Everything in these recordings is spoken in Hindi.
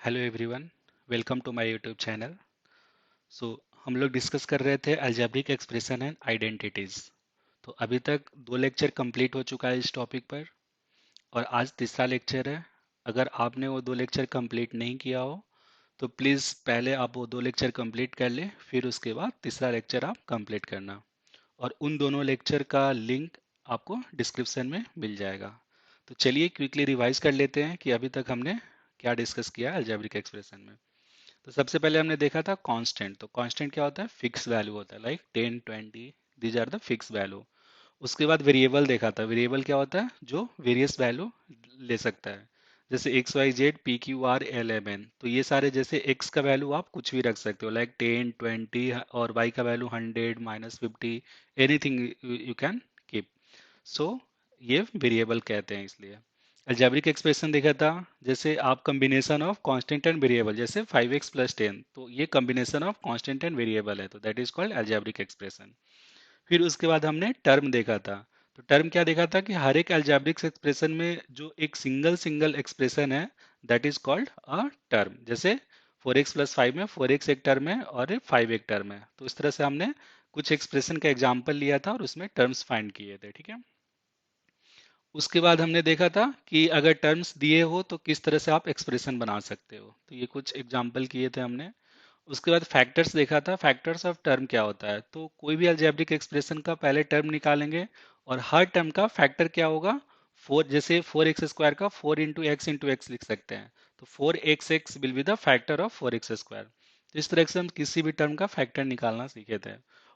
Hello everyone, welcome to my YouTube channel. So हम लोग डिस्कस कर रहे थे अलजेब्रिक एक्सप्रेशन एंड आइडेंटिटीज। तो अभी तक दो लेक्चर कंप्लीट हो चुका है इस टॉपिक पर और आज तीसरा लेक्चर है। अगर आपने वो दो लेक्चर कंप्लीट नहीं किया हो तो प्लीज़ पहले आप वो दो लेक्चर कंप्लीट कर ले, फिर उसके बाद तीसरा लेक्चर आप कंप्लीट करना। और उन दोनों लेक्चर का लिंक आपको डिस्क्रिप्शन में मिल जाएगा। तो चलिए क्विकली रिवाइज कर लेते हैं कि अभी तक हमने क्या डिस्कस किया है अलजेब्रिक एक्सप्रेशन में। तो सबसे पहले हमने देखा था कांस्टेंट। तो कांस्टेंट क्या होता है? फिक्स वैल्यू होता है, like 10 20, these are the fix value. उसके बाद वेरिएबल देखा था। वेरिएबल क्या होता है? जो वेरियस वैल्यू ले सकता है, जैसे X Y Z P Q R L M N. तो ये सारे, जैसे एक्स का वैल्यू आप कुछ भी रख सकते हो, लाइक 10 20, और वाई का value 100 -50, anything you can keep. So ये वेरिएबल कहते हैं। इसलिए अलजेब्रिक एक्सप्रेशन देखा था, जैसे आप combination of constant and variable, जैसे 5x + 10, तो ये combination of constant and variable है, तो that is called algebraic expression. फिर उसके बाद हमने टर्म देखा था। तो टर्म क्या देखा था कि हर एक अलजेब्रिक एक्सप्रेशन में जो एक सिंगल सिंगल एक्सप्रेशन है, that is called a term. जैसे 4x + 5 में 4x एक टर्म है और 5 एक टर्म है। तो इस तरह से हमने कुछ एक्सप्रेशन का एग्जाम्पल लिया था और उसमें टर्म्स फाइंड किए थे। ठीक है। उसके बाद हमने देखा था कि अगर टर्म्स दिए हो तो किस तरह से आप एक्सप्रेशन बना सकते हो। तो ये कुछ एग्जाम्पल किए थे हमने। उसके बाद फैक्टर्स देखा था। फैक्टर्स ऑफ टर्म क्या होता है? तो कोई भी अलजेब्रिक एक्सप्रेशन का पहले टर्म निकालेंगे और हर टर्म का फैक्टर क्या होगा? 4। जैसे 4x² का 4 × x लिख सकते हैं, तो 4x will be the factor of 4x²। तो इस तरह से हम किसी भी टर्म का फैक्टर निकालना सीखे थे।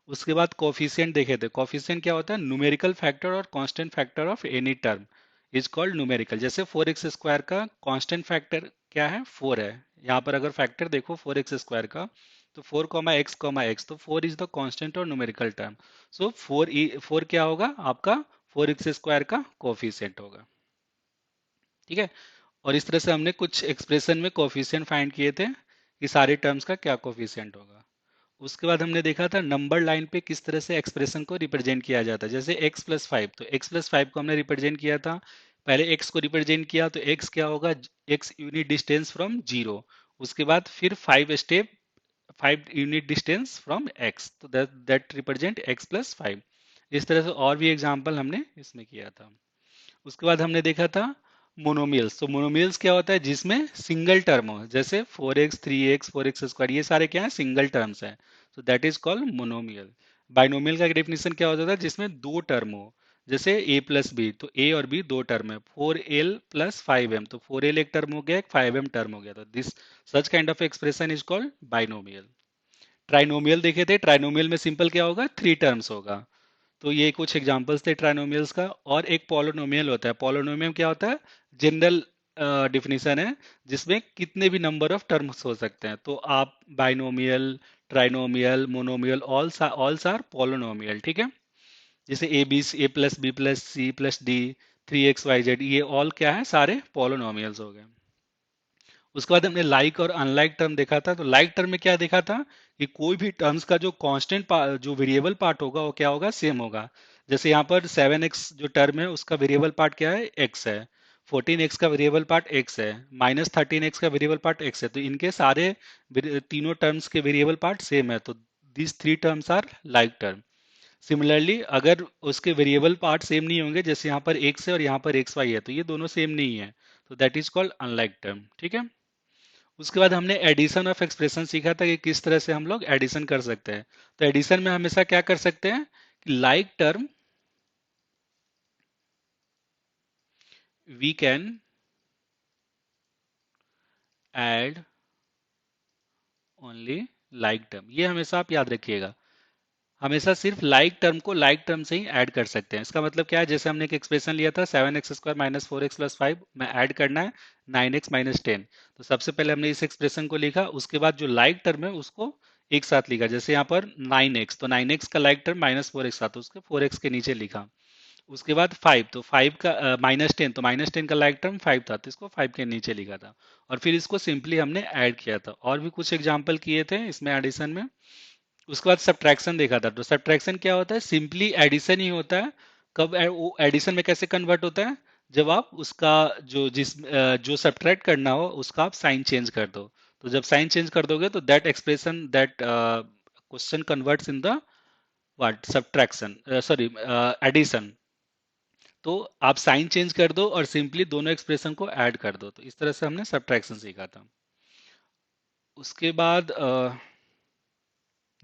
उसके बाद कोफिशिएंट देखे थे। कोफिशिएंट क्या होता है? न्यूमेरिकल फैक्टर और constant factor of any term is called numerical. जैसे 4x² का कांस्टेंट फैक्टर क्या है? 4 है। यहाँ पर अगर फैक्टर देखो 4x² का, तो 4, x, x, तो 4 इज द कांस्टेंट और न्यूमेरिकल टर्म। सो 4 क्या होगा आपका? 4x² का कोफिशिएंट होगा। ठीक है। और इस तरह से हमने कुछ एक्सप्रेशन में कोफिशिएंट फाइंड किए थे कि सारे टर्म्स का क्या कोफिशिएंट होगा। उसके बाद हमने देखा था नंबर लाइन पे किस तरह से एक्सप्रेशन को रिप्रेजेंट किया जाता है। जैसे x + 5, तो x + 5 को हमने रिप्रेजेंट किया था। पहले x को रिप्रेजेंट किया, तो x क्या होगा? x unit distance from zero. उसके बाद फिर 5 यूनिट डिस्टेंस फ्रॉम x, तो दैट रिप्रेजेंट x + 5। इस तरह से और भी एग्जाम्पल हमने इसमें किया था। उसके बाद हमने देखा था मोनोमियल्स। तो मोनोमियल्स क्या होता है? जिसमें सिंगल टर्म हो, जैसे 4x 3x 4x², ये सारे क्या है? सिंगल टर्म्स हैं। तो that is called monomial. Binomial का डेफिनेशन क्या होता था? जिसमें दो टर्म हो, जैसे a + b। तो a और b दो टर्म है, 4l + 5m। तो 4l एक टर्म हो गया, एक 5m टर्म हो गया। तो this such kind of expression is called binomial. Trinomial देखे थे। ट्राइनोमियल में सिंपल क्या होगा? 3 टर्म्स होगा। तो ये कुछ एग्जांपल्स थे ट्राइनोमियल्स का। और एक पॉलिनोमियल होता है। पॉलिनोमियल क्या होता है? जनरल डिफिनीशन है, जिसमें कितने भी नंबर ऑफ टर्म्स हो सकते हैं। तो आप binomial, trinomial, monomial, all's are polynomial. ठीक है। जैसे a+b+c+d 3x y z, ये ऑल क्या है? सारे पॉलिनोमियल्स हो गए। उसके बाद हमने लाइक और अनलाइक टर्म देखा था। तो लाइक टर्म में क्या देखा था कि कोई भी टर्म्स का जो कांस्टेंट जो वेरिएबल पार्ट होगा वो क्या होगा? सेम होगा। जैसे यहाँ पर 7x जो टर्म है उसका वेरिएबल पार्ट क्या है? x है। 14x का वेरिएबल पार्ट x है। -13x का वेरिएबल पार्ट x है। तो इनके सारे तीनों टर्म्स के वेरिएबल पार्ट सेम है, तो this 3 terms are like term. Similarly अगर उसके वेरिएबल पार्ट सेम नहीं होंगे, जैसे यहाँ पर x है और यहाँ पर xy है, तो ये दोनों सेम नहीं है, तो that is called unlike term. ठीक है। उसके बाद हमने एडिशन ऑफ एक्सप्रेशन सीखा था कि किस तरह से हम लोग एडिशन कर सकते हैं। तो एडिशन में हमेशा क्या कर सकते हैं कि like term we can add only like term. ये हमेशा आप याद रखिएगा। हमेशा सिर्फ लाइक टर्म को लाइक टर्म से ही ऐड कर सकते हैं। इसका मतलब क्या है? जैसे हमने एक एक्सप्रेशन लिया था 7x² - 4x + 5 में ऐड करना है 9x - 10। तो सबसे पहले हमने इस एक्सप्रेशन को लिखा, उसके बाद जो लाइक टर्म है उसको एक साथ लिखा। जैसे यहाँ पर 9x, तो 9x का लाइक टर्म -4x था, तो उसके 4x के नीचे लिखा। उसके बाद 5, तो 5 का -10, तो -10 का लाइक टर्म 5 था, तो इसको 5 के नीचे लिखा था। और फिर इसको सिंपली हमने ऐड किया था। और भी कुछ एग्जाम्पल किए थे इसमें एडिशन में। उसके बाद सब्ट्रैक्शन देखा था। तो सब्ट्रैक्शन क्या होता है? सिंपली एडिशन ही होता है। कब वो एडिशन में कैसे कन्वर्ट होता है? जब आप उसका जो सब्ट्रैक्ट करना हो उसका आप साइन चेंज कर दो। तो जब साइन चेंज कर दोगे तो that expression that question converts in the what subtraction, sorry, addition. तो आप साइन चेंज कर दो और सिंपली दोनों एक्सप्रेशन को ऐड कर दो। तो इस तरह से हमने सब्ट्रैक्शन सीखा था। उसके बाद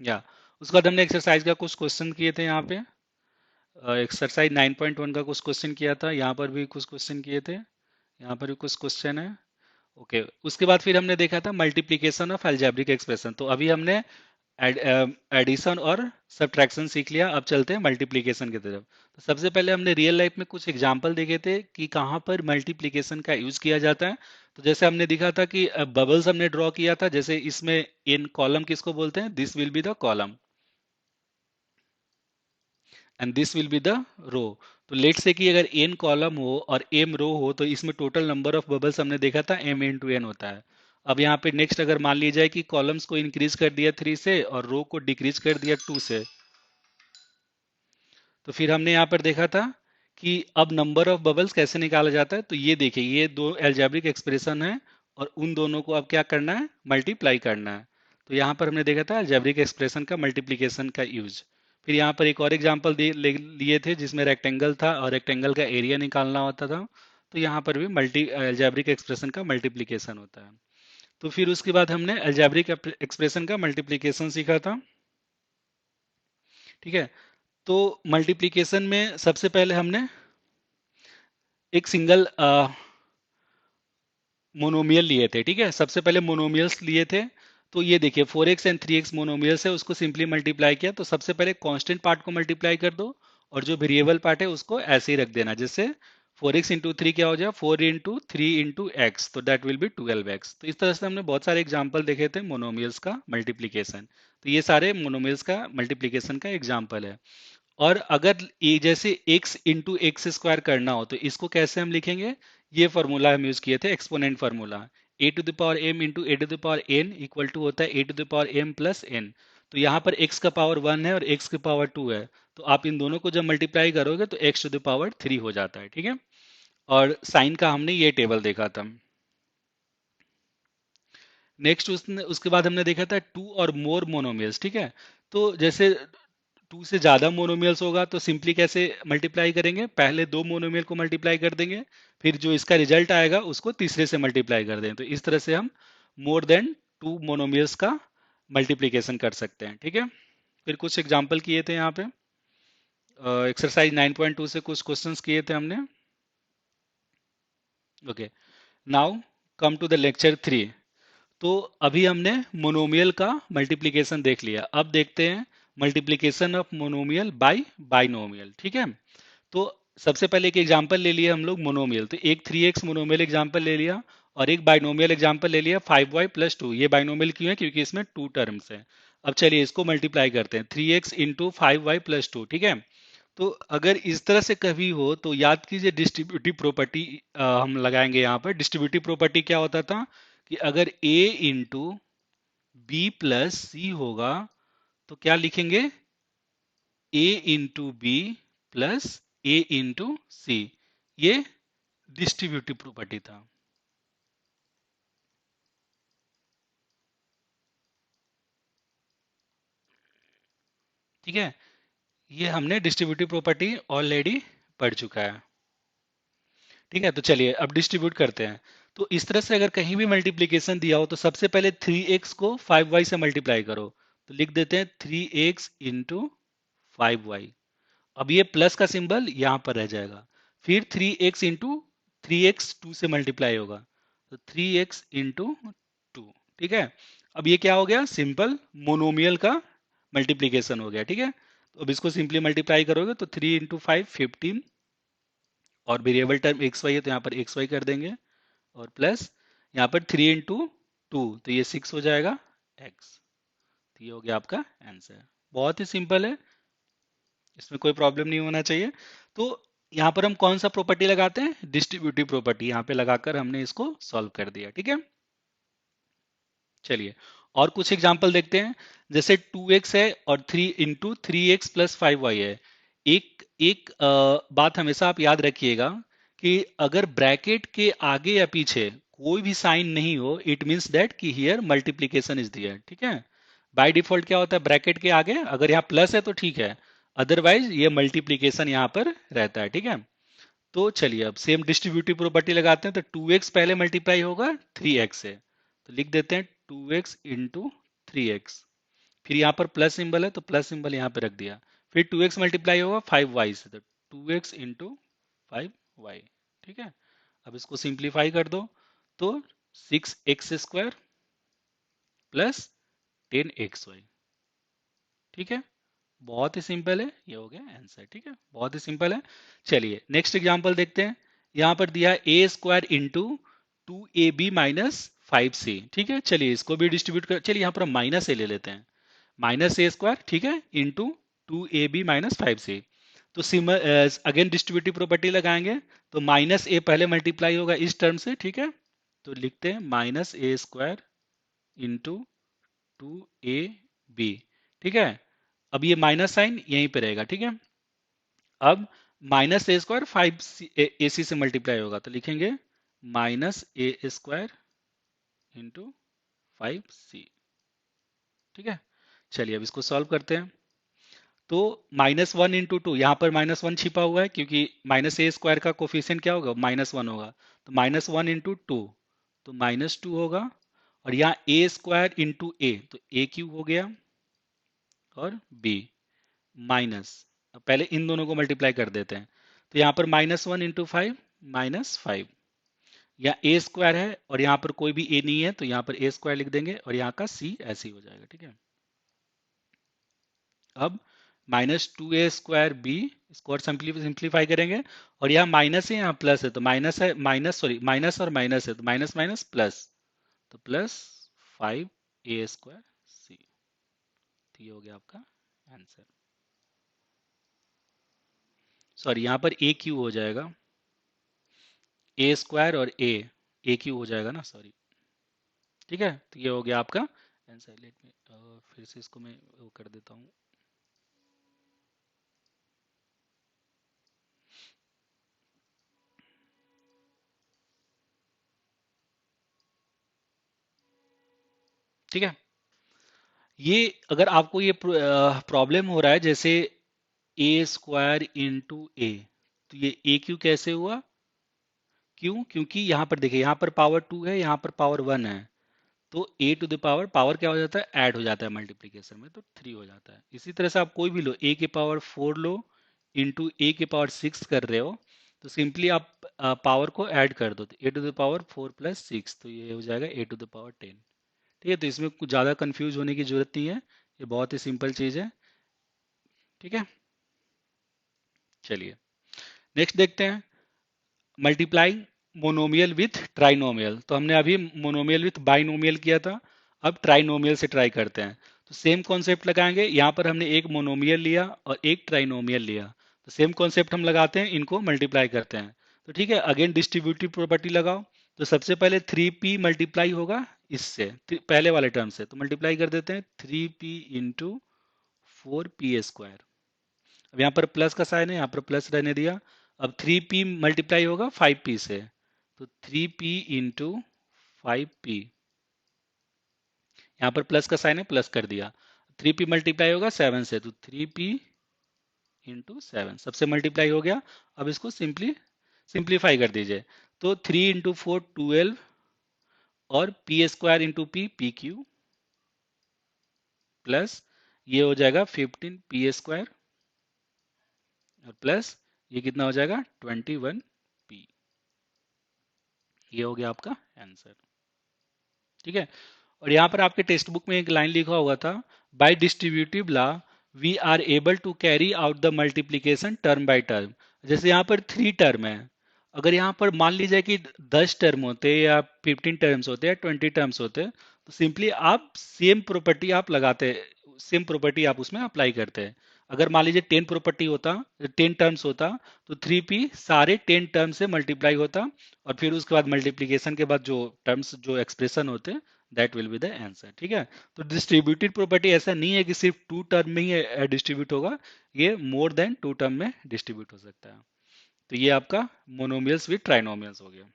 या उसके बाद हमने एक्सरसाइज का कुछ क्वेश्चन किए थे यहाँ पे। एक्सरसाइज 9.1 का कुछ क्वेश्चन किया था, यहाँ पर भी कुछ क्वेश्चन किए थे, यहाँ पर भी कुछ क्वेश्चन है। ओके, उसके बाद फिर हमने देखा था मल्टीप्लिकेशन ऑफ अलजेब्रिक एक्सप्रेशन। तो अभी हमने एडिशन और सब्ट्रैक्शन सीख लिया, अब चलते हैं मल्टीप्लिकेशन की तरफ। तो सबसे पहले हमने रियल लाइफ में कुछ एग्जांपल देखे थे कि कहाँ पर मल्टीप्लिकेशन का यूज किया जाता है। तो जैसे हमने दिखा था कि बबल्स हमने ड्रॉ किया था, जैसे इसमें इन कॉलम किसको बोलते हैं, this will be the column and this will be the row. तो लेट से कि अगर n कॉलम हो और m रो हो तो इसमें टोटल नंबर ऑफ बबल्स हमने देखा था m इंटू n होता है। अब यहाँ पे नेक्स्ट अगर मान लीजिए जाए कि कॉलम्स को इंक्रीज कर दिया 3 से और रो को डिक्रीज कर दिया 2 से, तो फिर हमने यहाँ पर देखा था कि अब नंबर ऑफ बबल्स कैसे निकाला जाता है। तो ये देखिए, ये दो एल्जेब्रिक एक्सप्रेशन है और उन दोनों को अब क्या करना है, मल्टीप्लाई करना है। तो यहाँ पर हमने देखा था एल्जेब्रिक एक्सप्रेशन का मल्टीप्लिकेशन का यूज। फिर यहाँ पर एक और एग्जांपल लिए थे जिसमें रेक्टेंगल था और रेक्टेंगल का एरिया निकालना होता था। तो यहाँ पर भी मल्टी एल्जेब्रिक एक्सप्रेशन का मल्टीप्लिकेशन होता है। तो फिर उसके बाद हमने एल्जेब्रिक एक्सप्रेशन का मल्टीप्लिकेशन सीखा था। ठीक है, तो मल्टीप्लिकेशन में सबसे पहले हमने एक सिंगल मोनोमियल लिए थे। ठीक है, सबसे पहले मोनोमियल्स लिए थे। तो ये देखिए 4x एंड 3x मोनोमियल्स है, उसको सिंपली मल्टीप्लाई किया। तो सबसे पहले कांस्टेंट पार्ट को मल्टीप्लाई कर दो और जो वेरिएबल पार्ट है उसको ऐसे ही रख देना, जिससे 4x इंटू थ्री क्या हो जाए, 4 इंटू थ्री इंटू एक्स, तो दैट विल बी 12x। तो इस तरह से हमने बहुत सारे एग्जाम्पल देखे थे मोनोमियल्स का मल्टीप्लीकेशन। तो ये सारे मोनोमियल्स का मल्टीप्लीकेशन का एग्जाम्पल है। और अगर ये जैसे x इंटू एक्स स्क्वायर करना हो तो इसको कैसे हम लिखेंगे, ये फॉर्मूला हम यूज किए थे, exponent formula. A to the power M into A to the power N equal to होता है A to the power M plus N. तो यहाँ पर x का पावर 1 है और x की पावर 2 है। तो आप इन दोनों को जब मल्टीप्लाई करोगे तो x टू द पावर 3 हो जाता है। ठीक है, और साइन का हमने ये टेबल देखा था। नेक्स्ट उसने उसके बाद हमने देखा था टू और मोर मोनोमियल्स। ठीक है, तो जैसे टू से ज्यादा मोनोमियल्स होगा तो सिंपली कैसे मल्टीप्लाई करेंगे, पहले दो मोनोमियल को मल्टीप्लाई कर देंगे, फिर जो इसका रिजल्ट आएगा उसको तीसरे से मल्टीप्लाई कर देंगे। तो इस तरह से हम मोर देन टू मोनोमियल्स का मल्टीप्लीकेशन कर सकते हैं। ठीक है, फिर कुछ एग्जांपल किए थे यहाँ पे। एक्सरसाइज 9.2 से कुछ क्वेश्चंस किए थे हमने। Okay, now come to the lecture 3। तो अभी हमने मोनोमियल का मल्टीप्लिकेशन देख लिया, अब देखते हैं multiplication of monomial by binomial. ठीक है, तो सबसे पहले एक एग्जांपल ले लिया हम लोग मोनोमियल, तो एक 3x मोनोमियल एग्जांपल ले लिया और एक बाइनोमियल एग्जांपल ले लिया 5y+2। ये बाइनोमियल क्यों है, क्योंकि इसमें टू टर्म्स है। अब चलिए इसको मल्टीप्लाई करते हैं, 3x इंटू 5y+2। ठीक है, तो अगर इस तरह से कभी हो तो याद कीजिए डिस्ट्रीब्यूटिव प्रॉपर्टी हम लगाएंगे यहाँ पर। डिस्ट्रीब्यूटिव प्रॉपर्टी क्या होता था कि अगर a into B plus C होगा तो क्या लिखेंगे, a into B plus A into C. ये डिस्ट्रीब्यूटिव प्रॉपर्टी था। ठीक है, ये हमने डिस्ट्रीब्यूटिव प्रॉपर्टी ऑलरेडी पढ़ चुका है। ठीक है, तो चलिए अब डिस्ट्रीब्यूट करते हैं। तो इस तरह से अगर कहीं भी मल्टीप्लीकेशन दिया हो तो सबसे पहले 3x को 5y से मल्टीप्लाई करो। तो लिख देते हैं 3x इंटू 5y। अब ये प्लस का सिंबल यहाँ पर रह जाएगा। फिर 3x इंटू 3x 2 से मल्टीप्लाई होगा, तो 3x इंटू 2। ठीक है, अब ये क्या हो गया, सिंपल मोनोमियल का मल्टीप्लीकेशन हो गया। ठीक है, तो अब इसको सिंपली मल्टीप्लाई करोगे तो 3 इंटू 5 15, और वेरिएबल टर्म एक्स वाई है तो यहाँ पर एक्स वाई कर देंगे, और प्लस यहाँ पर 3 इंटू 2 तो ये 6 हो जाएगा एक्स। तो ये हो गया आपका आंसर। बहुत ही सिंपल है, इसमें कोई प्रॉब्लम नहीं होना चाहिए। तो यहाँ पर हम कौन सा प्रॉपर्टी लगाते हैं, डिस्ट्रीब्यूटिव प्रॉपर्टी यहाँ पे लगाकर हमने इसको सॉल्व कर दिया। ठीक है, चलिए और कुछ एग्जांपल देखते हैं। जैसे 2x है और 3 इंटू 3x प्लस 5y है। एक एक बात हमेशा आप याद रखिएगा कि अगर ब्रैकेट के आगे या पीछे कोई भी साइन नहीं हो, इट मींस दैट कि हियर मल्टीप्लीकेशन इज दियर। ठीक है, बाय डिफॉल्ट क्या होता है, ब्रैकेट के आगे अगर यहाँ प्लस है तो ठीक है, अदरवाइज ये मल्टीप्लीकेशन यहाँ पर रहता है। ठीक है, तो चलिए अब सेम डिस्ट्रीब्यूटिव प्रॉपर्टी लगाते हैं। तो 2x पहले मल्टीप्लाई होगा 3x से, तो लिख देते हैं 2x इंटू 3x। फिर यहाँ पर प्लस सिंबल है तो प्लस सिंबल यहाँ पे रख दिया। फिर 2x मल्टीप्लाई होगा 5y से, तो 2x इंटू 5y। ठीक है, अब इसको सिंप्लीफाई कर दो, तो 6x² प्लस 10xy। ठीक है, बहुत ही सिंपल है, ये हो गया आंसर। ठीक है, बहुत ही सिंपल है। चलिए नेक्स्ट एग्जांपल देखते हैं। यहाँ पर दिया a² इंटू 2ab - 5c। ठीक है, चलिए इसको भी डिस्ट्रीब्यूट कर, चलिए यहाँ पर माइनस ए ले लेते हैं, -a², ठीक है, इंटू 2ab - 5c। तो अगेन डिस्ट्रीब्यूटिव प्रॉपर्टी लगाएंगे, तो -a पहले मल्टीप्लाई होगा इस टर्म से। ठीक है, तो लिखते हैं -a² इंटू 2ab। ठीक है, अब ये माइनस साइन यहीं पे रहेगा। ठीक है, अब -a² 5ac से मल्टीप्लाई होगा, तो लिखेंगे -a² इंटू 5c। ठीक है, चलिए अब इसको सॉल्व करते हैं। तो -1 इंटू 2, यहाँ पर -1 छिपा हुआ है क्योंकि -a² का कोफिशिएंट क्या होगा, -1 होगा। तो -1 इंटू 2, तो -2 होगा। और यहाँ a² इंटू a, तो a क्यूब हो गया, और b माइनस, अब पहले इन दोनों को मल्टीप्लाई कर देते हैं। तो यहाँ पर -1 इंटू 5 -5, यहाँ a² है और यहाँ पर कोई भी a नहीं है, तो यहाँ पर a² लिख देंगे और यहाँ का c ऐसे ही हो जाएगा। ठीक है, अब -2a² b, इसको और सिंप्लीफाई करेंगे, और यहाँ माइनस है यहाँ प्लस है, तो माइनस है माइनस, सॉरी माइनस और माइनस है, तो माइनस माइनस प्लस, तो +5a²c। तो ये हो गया आपका आंसर। सॉरी यहाँ पर a क्यू हो जाएगा, a² और a क्यू हो जाएगा ना, सॉरी। ठीक है, तो ये हो गया आपका आंसर। लेट में फिर से इसको मैं वो कर देता हूँ। ठीक है, ये अगर आपको ये प्रॉब्लम हो रहा है, जैसे a² इंटू ए, तो ये a क्यू कैसे हुआ, क्यों, क्योंकि यहाँ पर देखिए, यहाँ पर पावर 2 है, यहाँ पर पावर 1 है, तो a to the power, power क्या हो जाता है, ऐड हो जाता है मल्टीप्लीकेशन में, तो 3 हो जाता है। इसी तरह से आप कोई भी लो, a की पावर 4 लो इंटू a की पावर 6 कर रहे हो, तो सिंपली आप पावर को ऐड कर दो, तो a to the power 4 plus 6, तो ये हो जाएगा a टू द पावर 10। ठीक है, तो इसमें कुछ ज़्यादा कंफ्यूज होने की जरूरत नहीं है, ये बहुत ही सिंपल चीज़ है। ठीक है, चलिए नेक्स्ट देखते हैं, मल्टीप्लाइंग मोनोमियल विथ ट्राइनोमियल। तो हमने अभी मोनोमियल विथ बाइनोमियल किया था, अब ट्राइनोमियल से ट्राई करते हैं। तो सेम कॉन्सेप्ट लगाएंगे, यहाँ पर हमने एक मोनोमियल लिया और एक ट्राइनोमियल लिया, तो सेम कॉन्सेप्ट हम लगाते हैं, इनको मल्टीप्लाई करते हैं। तो ठीक है, अगेन डिस्ट्रीब्यूटिव प्रॉपर्टी लगाओ। तो सबसे पहले 3p मल्टीप्लाई होगा इससे, पहले वाले टर्म से, तो मल्टीप्लाई कर देते हैं 3p इंटू 4p²। अब यहाँ पर प्लस का साइन है, यहाँ पर प्लस रहने दिया। अब 3p मल्टीप्लाई होगा 5p से, तो 3p इंटू 5p, यहाँ पर प्लस का साइन है, प्लस कर दिया। 3p मल्टीप्लाई होगा 7 से, तो 3p इंटू 7, सबसे मल्टीप्लाई हो गया। अब इसको सिंप्लीफाई कर दीजिए, तो 3 इंटू 4 12, और p² into p Q, plus ये हो जाएगा 15p², और प्लस ये कितना हो जाएगा 21p। ये हो गया आपका आंसर। ठीक है, और यहाँ पर आपके टेक्स्ट बुक में एक लाइन लिखा हुआ था, by distributive law we are able to carry out the multiplication term by term. जैसे यहाँ पर 3 टर्म है, अगर यहाँ पर मान लीजिए कि 10 टर्म होते या 15 टर्म्स होते या 20 टर्म्स होते, तो सिंपली आप सेम प्रॉपर्टी आप लगाते, सेम प्रॉपर्टी आप उसमें अप्लाई करते हैं। अगर मान लीजिए 10 प्रॉपर्टी होता, 10 टर्म्स होता, तो 3p सारे 10 टर्म से मल्टीप्लाई होता, और फिर उसके बाद मल्टीप्लीकेशन के बाद जो टर्म्स, जो एक्सप्रेशन होते, that will be the answer. ठीक है, तो डिस्ट्रीब्यूटेड प्रॉपर्टी ऐसा नहीं है कि सिर्फ 2 टर्म में ही डिस्ट्रीब्यूट होगा, ये मोर देन 2 टर्म में डिस्ट्रीब्यूट हो सकता है। तो ये आपका मोनोमियल्स विद ट्राइनोमियल्स हो गया।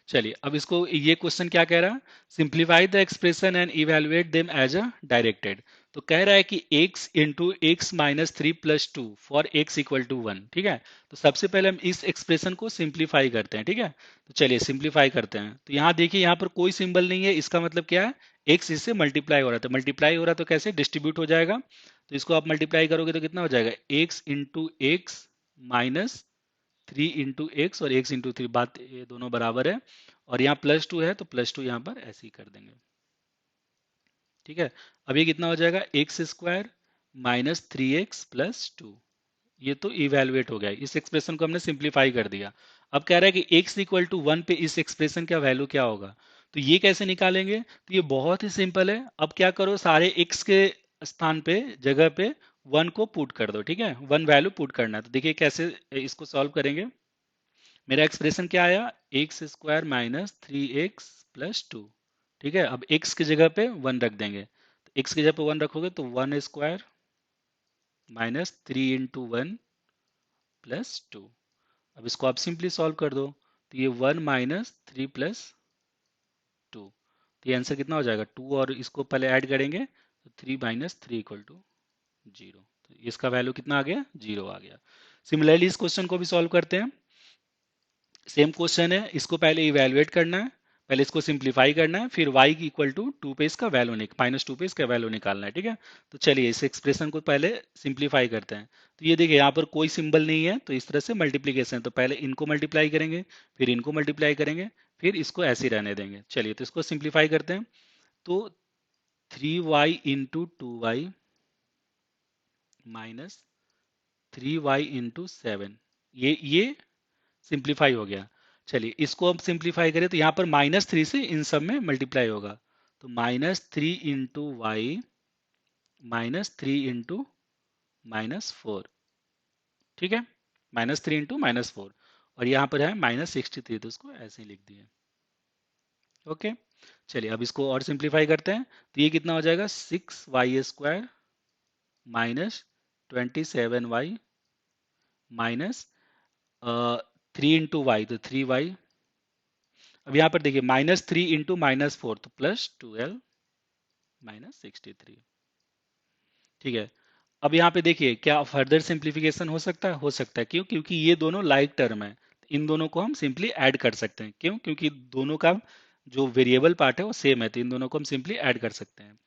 चलिए अब इसको, ये क्वेश्चन क्या कह रहा है, simplify the expression and evaluate them as a directed. तो कह रहा है कि x into x minus three plus two for x equal to one. ठीक है, तो सबसे पहले हम इस एक्सप्रेशन को सिंप्लीफाई करते हैं। ठीक है, तो चलिए सिंप्लीफाई करते हैं। तो यहाँ देखिए, यहाँ पर कोई सिंबल नहीं है, इसका मतलब क्या है, x इससे मल्टीप्लाई हो रहा है, तो मल्टीप्लाई हो रहा है तो कैसे डिस्ट्रीब्यूट हो जाएगा। तो इसको आप मल्टीप्लाई करोगे तो कितना हो जाएगा, x into x minus three into x और एक्स इंटू थ्री, बात ये दोनों बराबर है। और यहाँ प्लस टू है तो प्लस टू यहाँ पर ऐसे ही कर देंगे। ठीक है, अब ये कितना हो जाएगा, x square minus three x plus two. ये तो इवेलुएट हो गया, इस एक्सप्रेशन को हमने सिंप्लीफाई कर दिया। अब कह रहा है कि x इक्वल टू वन पे इस एक्सप्रेशन का वैल्यू क्या होगा। तो ये कैसे निकालेंगे, तो ये बहुत ही सिंपल है। अब क्या करो, सारे x के स्थान पे, जगह पे वन को पुट कर दो। ठीक है, वन वैल्यू पुट करना है। तो देखिए कैसे इसको सॉल्व करेंगे। मेरा एक्सप्रेशन क्या आया, x square minus three x plus two. ठीक है, अब x की जगह पे वन रख देंगे, तो x की जगह पे वन रखोगे तो one square minus three into one plus two. अब इसको आप सिंपली सॉल्व कर दो, तो ये one minus three plus to, तो ये आंसर कितना हो जाएगा, टू, और इसको पहले ऐड करेंगे तो three minus three equal to zero. तो इसका वैल्यू कितना आ गया, जीरो आ गया। सिमिलरली इस क्वेश्चन को भी सॉल्व करते हैं। सेम क्वेश्चन है, इसको पहले इवेलुएट करना है, पहले इसको सिंप्लीफाई करना है, फिर y की इक्वल टू टू पे इसका वैल्यू माइनस टू पे इसका वैल्यू निकालना है। ठीक है, तो चलिए इस एक्सप्रेशन को पहले सिंप्लीफाई करते हैं। तो ये देखिए, यहाँ पर कोई सिंबल नहीं है, तो इस तरह से मल्टीप्लीकेशन, तो पहले इनको मल्टीप्लाई करेंगे, फिर इनको मल्टीप्लाई करेंगे, फिर इसको ऐसे ही रहने देंगे। चलिए तो इसको सिंप्लीफाई करते हैं। तो three y into two y minus three y into seven, ये सिंप्लीफाई हो गया। चलिए इसको हम सिंप्लीफाई करें तो यहाँ पर माइनस थ्री से इन सब में मल्टीप्लाई होगा, तो minus three into y minus three into minus four. ठीक है, minus three into minus four, और यहाँ पर है माइनस सिक्सटी थ्री, तो उसको ऐसे ही लिख दिए। ओके, चलिए अब इसको और सिंप्लीफाई करते हैं। तो ये कितना हो जाएगा, six Y square minus twenty seven Y minus three into Y, तो थ्री वाई। अब यहाँ पर देखिए minus three into minus four, तो plus twelve minus sixty three. ठीक है, अब यहाँ पे देखिए क्या फर्दर सिंप्लीफिकेशन हो सकता है, हो सकता है। क्यों, क्योंकि ये दोनों लाइक टर्म है, इन दोनों को हम सिंपली ऐड कर सकते हैं। क्यों, क्योंकि दोनों का जो वेरिएबल पार्ट है वो सेम है, तो इन दोनों को हम सिंपली ऐड कर सकते हैं।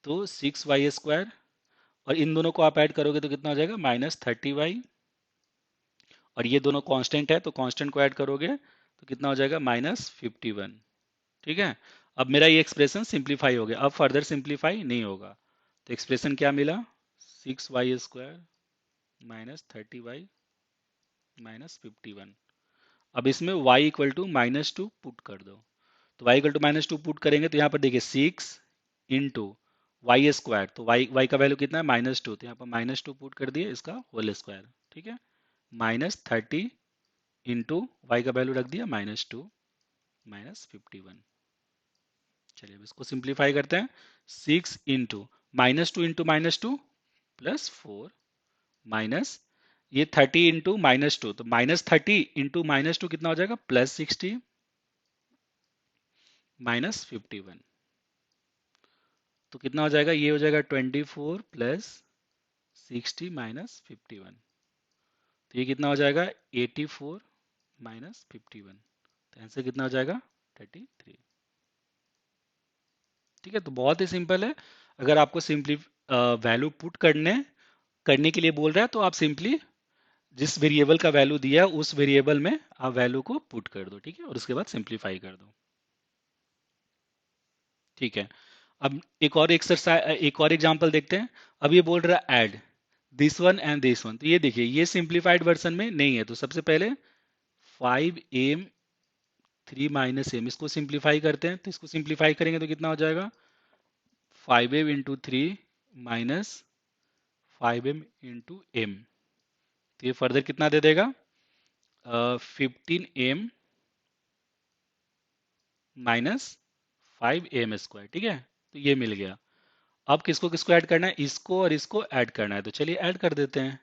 तो सिक्स वाई स्क्वायर, और इन दोनों को आप ऐड करोगे तो कितना हो जाएगा, माइनस थर्टी वाई, और ये दोनों कांस्टेंट है तो कांस्टेंट को ऐड करोगे तो कितना हो जाएगा, माइनस फिफ्टी वन। ठीक है, अब मेरा ये एक्सप्रेशन सिंप्लीफाई हो गया, अब फर्दर सिंप्लीफाई नहीं होगा। तो एक्सप्रेशन क्या मिला, six Y square minus thirty y minus fifty one. अब इसमें y equal to minus two put कर दो, तो y equal to minus two put करेंगे तो यहाँ पर देखिए सिक्स इंटू वाई स्क्वायर, तो y का वैल्यू कितना है, माइनस टू, तो यहाँ पर माइनस टू पुट कर दिए, इसका होल स्क्वायर। ठीक है, माइनस थर्टी इंटू वाई का वैल्यू रख दिया minus two minus fifty one. चलिए अब इसको सिंप्लीफाई करते हैं। Six into minus two plus four minus ये थर्टी इंटू माइनस टू, तो minus thirty into minus two कितना हो जाएगा, plus sixty minus fifty one. तो कितना हो जाएगा, ये हो जाएगा twenty four plus sixty minus fifty one. तो ये कितना हो जाएगा, eighty four minus fifty one. तो आंसर कितना हो जाएगा, थर्टी थ्री। ठीक है, तो बहुत ही सिंपल है। अगर आपको सिंपली वैल्यू पुट करने के लिए बोल रहा है तो आप सिंपली जिस वेरिएबल का वैल्यू दिया है उस वेरिएबल में आप वैल्यू को पुट कर दो। ठीक है, और उसके बाद सिंप्लीफाई कर दो। ठीक है, अब एक और एग्जांपल देखते हैं। अब ये बोल रहा है add this one and this one, तो ये देखिए ये सिंप्लीफाइड वर्जन में नहीं है, तो सबसे पहले five m three minus m, इसको सिंप्लीफाई करते हैं। तो इसको सिंप्लीफाई करेंगे तो कितना हो जाएगा, five m into three minus five m into m. तो ये फर्दर कितना दे देगा, fifteen m minus five m square. ठीक है, तो ये मिल गया। अब किसको किसको ऐड करना है, इसको और इसको ऐड करना है, तो चलिए ऐड कर देते हैं।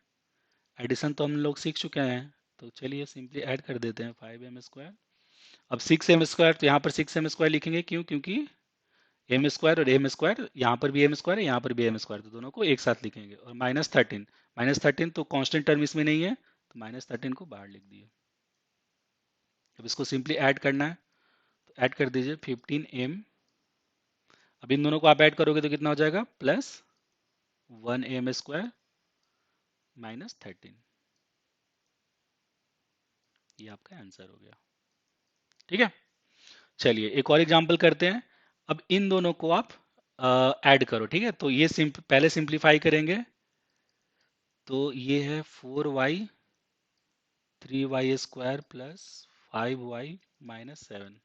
एडिशन तो हम लोग सीख चुके हैं, तो चलिए सिंपली ऐड कर देते हैं 5m²। अब 6m², तो यहाँ पर 6m² लिखेंगे, क्यों? क्योंकि m² और m², यहाँ पर भी m² है, यहाँ पर भी m², तो दोनों को एक साथ लिखेंगे। और -13 तो कांस्टेंट टर्म इसमें नहीं है, तो -13 को बाहर लिख दिए। अब इसको सिंपली ऐड करना है, तो ऐड कर दीजिए 15m। अब इन दोनों को आप ऐड करोगे तो कितना हो जाएगा? +1m² -13। ये आपका आंसर हो गया। ठीक है, चलिए एक और एग्जांपल करते हैं। अब इन दोनों को आप ऐड करो। ठीक है, तो ये पहले सिंप्लीफाई करेंगे, तो ये है 4y 3y² +5y -7।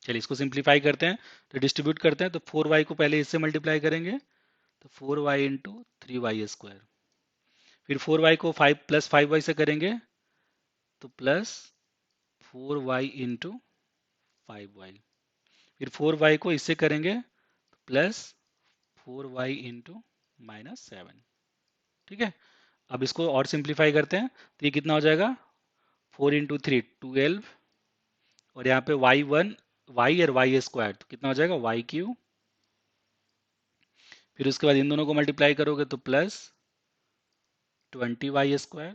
चलिए इसको सिंप्लीफाई करते हैं, तो डिस्ट्रीब्यूट करते हैं, तो 4y को पहले इससे मल्टीप्लाई करेंगे, तो 4y इंटू 3y²। फिर 4y को 5 + 5y से करेंगे, तो +4y इंटू 5y। फिर 4y को इससे करेंगे, +4y इंटू -7। ठीक है, अब इसको और सिंप्लीफाई करते हैं, तो ये कितना हो जाएगा? 4 × 3 12, और यहाँ पे y और y², तो कितना हो जाएगा? y³। फिर उसके बाद इन दोनों को मल्टीप्लाई करोगे तो +20y²,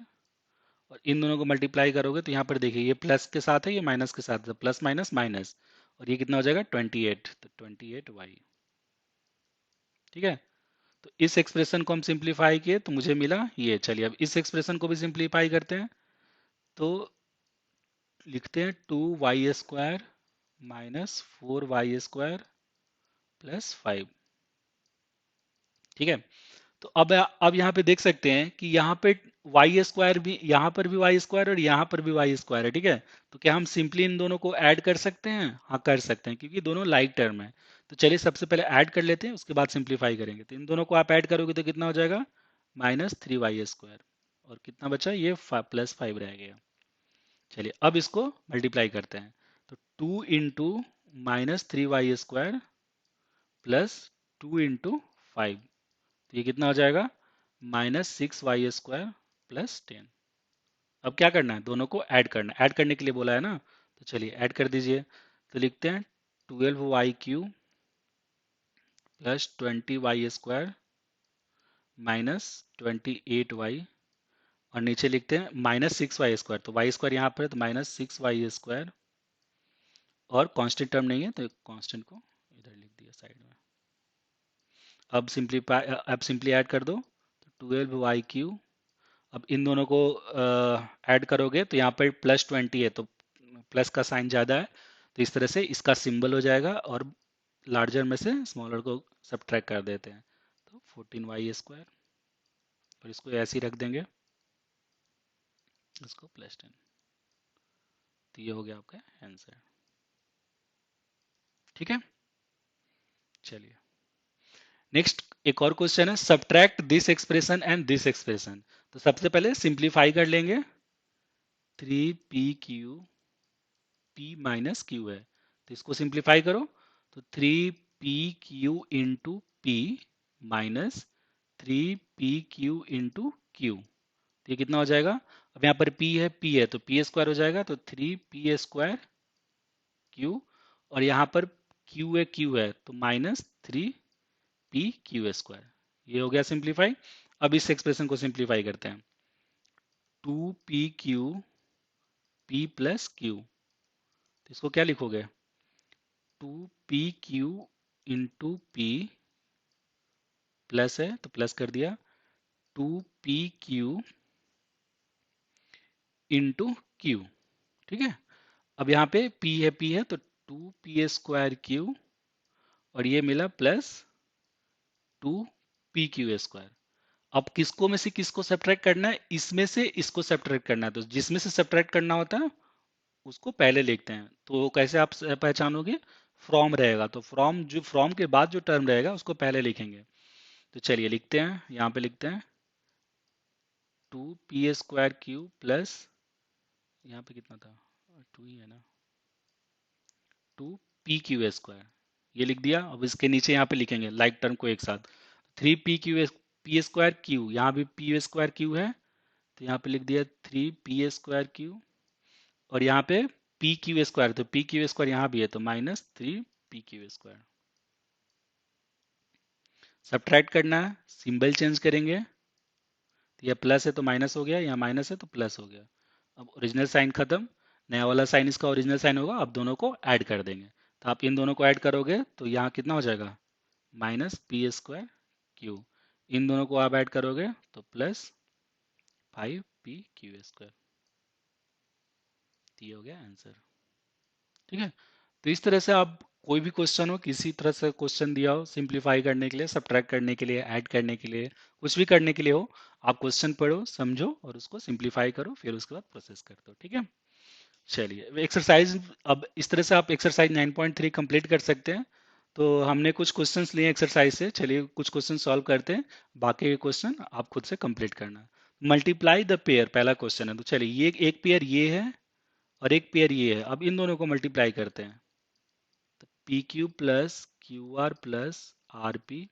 और इन दोनों को मल्टीप्लाई करोगे तो यहाँ पर देखिए ये प्लस के साथ है, ये माइनस के साथ है, प्लस माइनस माइनस, और ये कितना हो जाएगा? 28, तो 28y। ठीक है, तो इस एक्सप्रेशन को हम सिंप्लीफाई किए तो मुझे मिला ये। चलिए अब इस एक्सप्रेशन को भी सिंप्लीफाई करते हैं, तो लिखते हैं 2y² -4y² +5। ठीक है, तो अब यहाँ पे देख सकते हैं कि यहाँ पे y² भी, यहाँ पर भी y² और यहाँ पर भी y² है। ठीक है, तो क्या हम सिंपली इन दोनों को ऐड कर सकते हैं? हाँ कर सकते हैं, क्योंकि दोनों लाइक टर्म है। तो चलिए सबसे पहले ऐड कर लेते हैं, उसके बाद सिंप्लीफाई करेंगे। तो इन दोनों को आप ऐड करोगे तो कितना हो जाएगा? -3y², और कितना बचा? ये +5 रह गया। चलिए अब इसको मल्टीप्लाई करते हैं, तो 2 इंटू -3y² +2 × 5, तो ये कितना हो जाएगा? -6y² +10। अब क्या करना है? दोनों को ऐड करना है, ऐड करने के लिए बोला है ना, तो चलिए ऐड कर दीजिए। तो लिखते हैं 12y³ +20y² -28y, और नीचे लिखते हैं -6y², तो y² यहाँ पर है, तो -6y², और कांस्टेंट टर्म नहीं है तो कांस्टेंट को इधर लिख दिया साइड में। अब सिंपली ऐड कर दो, तो 12y³। अब इन दोनों को ऐड करोगे तो यहाँ पर +20 है, तो प्लस का साइन ज़्यादा है, तो इस तरह से इसका सिंबल हो जाएगा, और लार्जर में से स्मॉलर को सब्ट्रैक्ट कर देते हैं, तो 14y², और इसको ऐसे ही रख देंगे, इसको +10। तो ये हो गया आपका आंसर। ठीक है, चलिए नेक्स्ट एक और क्वेश्चन है, subtract this expression and this expression. तो सबसे पहले सिंप्लीफाई कर लेंगे, 3pq p माइनस क्यू है, तो इसको सिंप्लीफाई करो, तो 3pq into P minus 3pq into Q, तो ये कितना हो जाएगा? अब यहाँ पर p है तो p² हो जाएगा, तो 3p² q, और यहाँ पर q है तो -3pq²। ये हो गया सिंप्लीफाई। अब इस एक्सप्रेशन को सिंप्लीफाई करते हैं, 2pq p + q, तो इसको क्या लिखोगे? 2pq इंटू पी, प्लस है तो प्लस कर दिया, 2pq इंटू क्यू। ठीक है, अब यहाँ पे p है तो 2p² और ये मिला +2pq²। अब किसको में से किसको सब्ट्रैक्ट करना है? इसमें से इसको सब्ट्रैक्ट करना है, तो जिसमें से सब्ट्रैक्ट करना होता है उसको पहले लिखते हैं। तो कैसे आप पहचानोगे? फ्रॉम रहेगा, तो फ्रॉम के बाद जो टर्म रहेगा उसको पहले लिखेंगे। तो चलिए लिखते हैं, यहाँ पे लिखते हैं 2p² प्लस, यहाँ पे कितना था? 2 ही है ना, 2pq², ये लिख दिया। अब इसके नीचे यहाँ पे लिखेंगे लाइक टर्म को एक साथ, 3pq p² q, यहाँ भी p² q है, तो यहाँ पे लिख दिया 3p² और यहाँ पे pq², तो pq² यहाँ भी है तो -3pq²। सब्ट्रैक्ट करना है, सिंबल चेंज करेंगे, तो यह प्लस है तो माइनस हो गया, यहाँ माइनस है तो प्लस हो गया। अब ओरिजिनल साइन खत्म, नया वाला साइन इसका ओरिजिनल साइन होगा, अब दोनों को ऐड कर देंगे। तो आप इन दोनों को ऐड करोगे तो यहाँ कितना हो जाएगा, -p²q। इन दोनों को आप ऐड करोगे तो +5pq²। ये हो गया आंसर। ठीक है, तो इस तरह से आप कोई भी क्वेश्चन हो, किसी तरह से क्वेश्चन दिया हो सिंप्लीफाई करने के लिए, सब्ट्रैक्ट करने के लिए, ऐड करने के लिए, कुछ भी करने के लिए हो, आप क्वेश्चन पढ़ो, समझो और उसको सिंप्लीफाई करो, फिर उसके बाद प्रोसेस कर दो। ठीक है, चलिए एक्सरसाइज, अब इस तरह से आप एक्सरसाइज 9.3 कंप्लीट कर सकते हैं। तो हमने कुछ क्वेश्चंस लिए एक्सरसाइज से, चलिए कुछ क्वेश्चन सॉल्व करते हैं, बाकी के क्वेश्चन आप खुद से कंप्लीट करना। मल्टीप्लाई द पेयर पहला क्वेश्चन है, तो चलिए ये एक पेयर ये है और एक पेयर ये है, अब इन दोनों को मल्टीप्लाई करते हैं। तो P Q plus Q R plus R P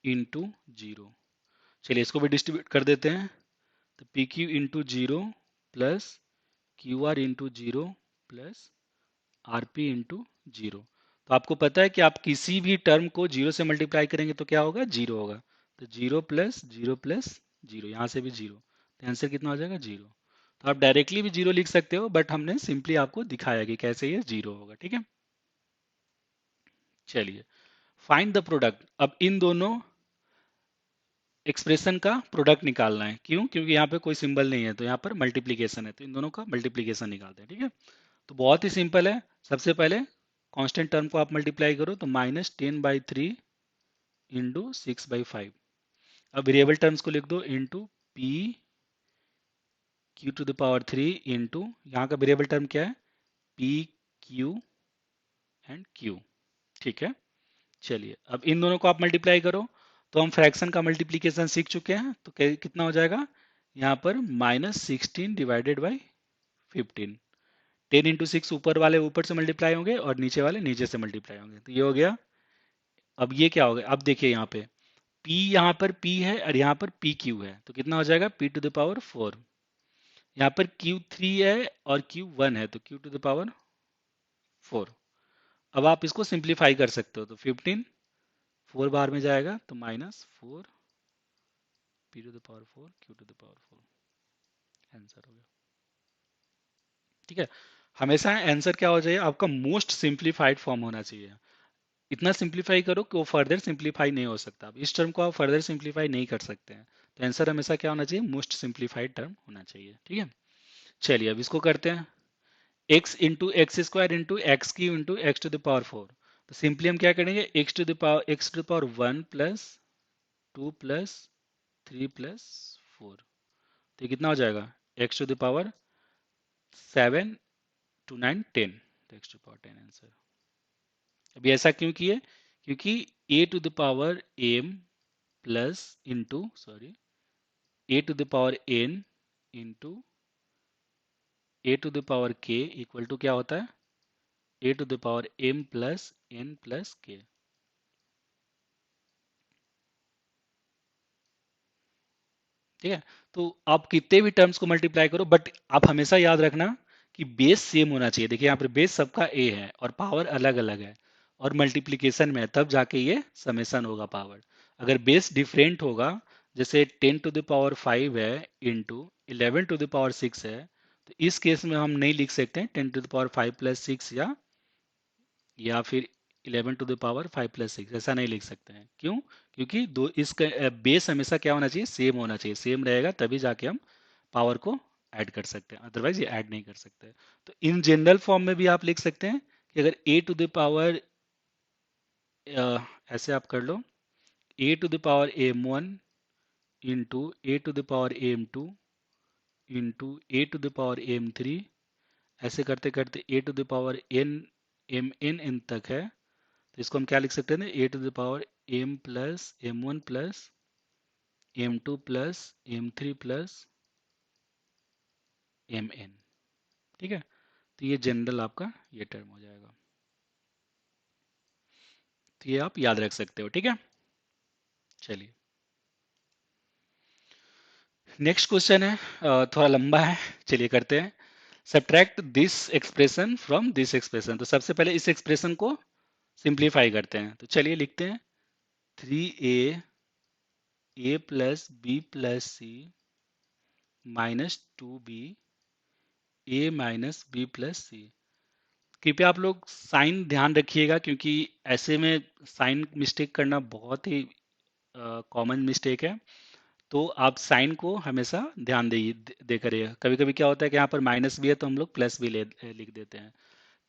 into zero. चलिए इसको भी डिस्ट्रीब्यूट कर देते हैं। तो P Q into zero plus Q R into zero plus R P into zero. तो आपको पता है कि आप किसी भी टर्म को जीरो से मल्टीप्लाई करेंगे तो क्या होगा, जीरो होगा। तो जीरो प्लस जीरो, यहाँ से भी जीरो, तो आंसर कितना हो जाएगा, जीरो। तो आप डायरेक्टली भी जीरो लिख सकते हो, बट हमने सिंपली आपको दिखाया कि कैसे ये जीरो होगा। ठीक है, चलिए फाइंड द प्रोडक्ट। अब इन दोनों एक्सप्रेशन का प्रोडक्ट निकालना है, क्यों, क्योंकि यहाँ पे कोई सिंबल नहीं है, तो यहाँ पर मल्टीप्लीकेशन है, तो इन दोनों का मल्टीप्लीकेशन निकालते हैं। ठीक है, तो बहुत ही सिंपल है। सबसे पहले कांस्टेंट टर्म को आप मल्टीप्लाई करो, तो -10/3 इंटू 6/5। अब वेरिएबल टर्म्स को लिख दो, इंटू पी Q⁻³ इंटू, यहाँ का वेरिएबल टर्म क्या है, पी क्यू एंड क्यू। ठीक है, चलिए अब इन दोनों को आप मल्टीप्लाई करो। तो हम फ्रैक्शन का मल्टीप्लीकेशन सीख चुके हैं, तो कितना हो जाएगा, यहाँ पर -16/15। 10 × 6 ऊपर वाले ऊपर से मल्टीप्लाई होंगे और नीचे वाले नीचे से मल्टीप्लाई होंगे, तो ये हो गया। अब ये क्या हो गया, अब देखिए यहाँ पे p, यहाँ पर p है और यहाँ पर पी क्यू है, तो कितना हो जाएगा, p⁴। यहाँ पर Q3 है और Q1 है, तो Q⁴। अब आप इसको सिंप्लीफाई कर सकते हो, तो 15 4 बार में जाएगा, तो -4 p⁴ Q⁴। आंसर हो गया। ठीक है, हमेशा आंसर क्या हो जाए, आपका मोस्ट सिंप्लीफाइड फॉर्म होना चाहिए। इतना सिंप्लीफाई करो कि वो फर्दर सिंप्लीफाई नहीं हो सकता। अब इस टर्म को आप फर्दर सिंप्लीफाई नहीं कर सकते हैं, तो आंसर हमेशा क्या होना चाहिए, मोस्ट सिंप्लीफाइड टर्म होना चाहिए। ठीक है, चलिए अब इसको करते हैं। x into x square into x Q into x⁴। तो सिंपली हम क्या करेंगे, x⁴ 1 प्लस 2 प्लस 3 प्लस 4। तो ये कितना हो जाएगा, x⁴ 7 2 9 10, तो x⁴ आंसर। अभी ऐसा क्यों किए, क्योंकि a⁴m plus into sorry a⁴n into a⁴k equal to क्या होता है, a⁴m plus n plus k। ठीक है, तो आप कितने भी टर्म्स को मल्टीप्लाई करो, बट आप हमेशा याद रखना कि बेस सेम होना चाहिए। देखिए यहाँ पर बेस सबका a है और पावर अलग अलग है और मल्टीप्लीकेशन में है, तब जाके ये समेसन होगा पावर। अगर बेस डिफरेंट होगा, जैसे 10⁵ है इंटू 11⁶ है, तो इस केस में हम नहीं लिख सकते हैं 10⁵ प्लस 6 या फिर 11⁵ प्लस 6, ऐसा नहीं लिख सकते हैं। क्यों, क्योंकि दो इसका बेस हमेशा क्या होना चाहिए, सेम होना चाहिए। सेम रहेगा तभी जाके हम पावर को ऐड कर सकते हैं, अदरवाइज ये ऐड नहीं कर सकते। तो इन जनरल फॉर्म में भी आप लिख सकते हैं कि अगर ऐसे आप कर लो, a⁴m1 into a⁴m2 into a⁴m3, ऐसे करते करते a⁴n mn तक है। तो इसको हम क्या लिख सकते हैं, a⁴m plus m1 plus m2 plus m3 plus mn। ठीक है, तो ये जनरल आपका ये टर्म हो जाएगा, तो ये आप याद रख सकते हो। ठीक है, चलिए नेक्स्ट क्वेश्चन है, थोड़ा लंबा है, चलिए करते हैं। Subtract this expression from this expression. तो सबसे पहले इस एक्सप्रेशन को सिंप्लीफाई करते हैं, तो चलिए लिखते हैं 3a plus B plus C minus 2b ए माइनस बी प्लस सी। कृपया आप लोग साइन ध्यान रखिएगा, क्योंकि ऐसे में साइन मिस्टेक करना बहुत ही कॉमन मिस्टेक है। तो आप साइन को हमेशा ध्यान दे दे करिए। कभी कभी क्या होता है कि यहाँ पर माइनस भी है तो हम लोग प्लस भी लिख देते हैं।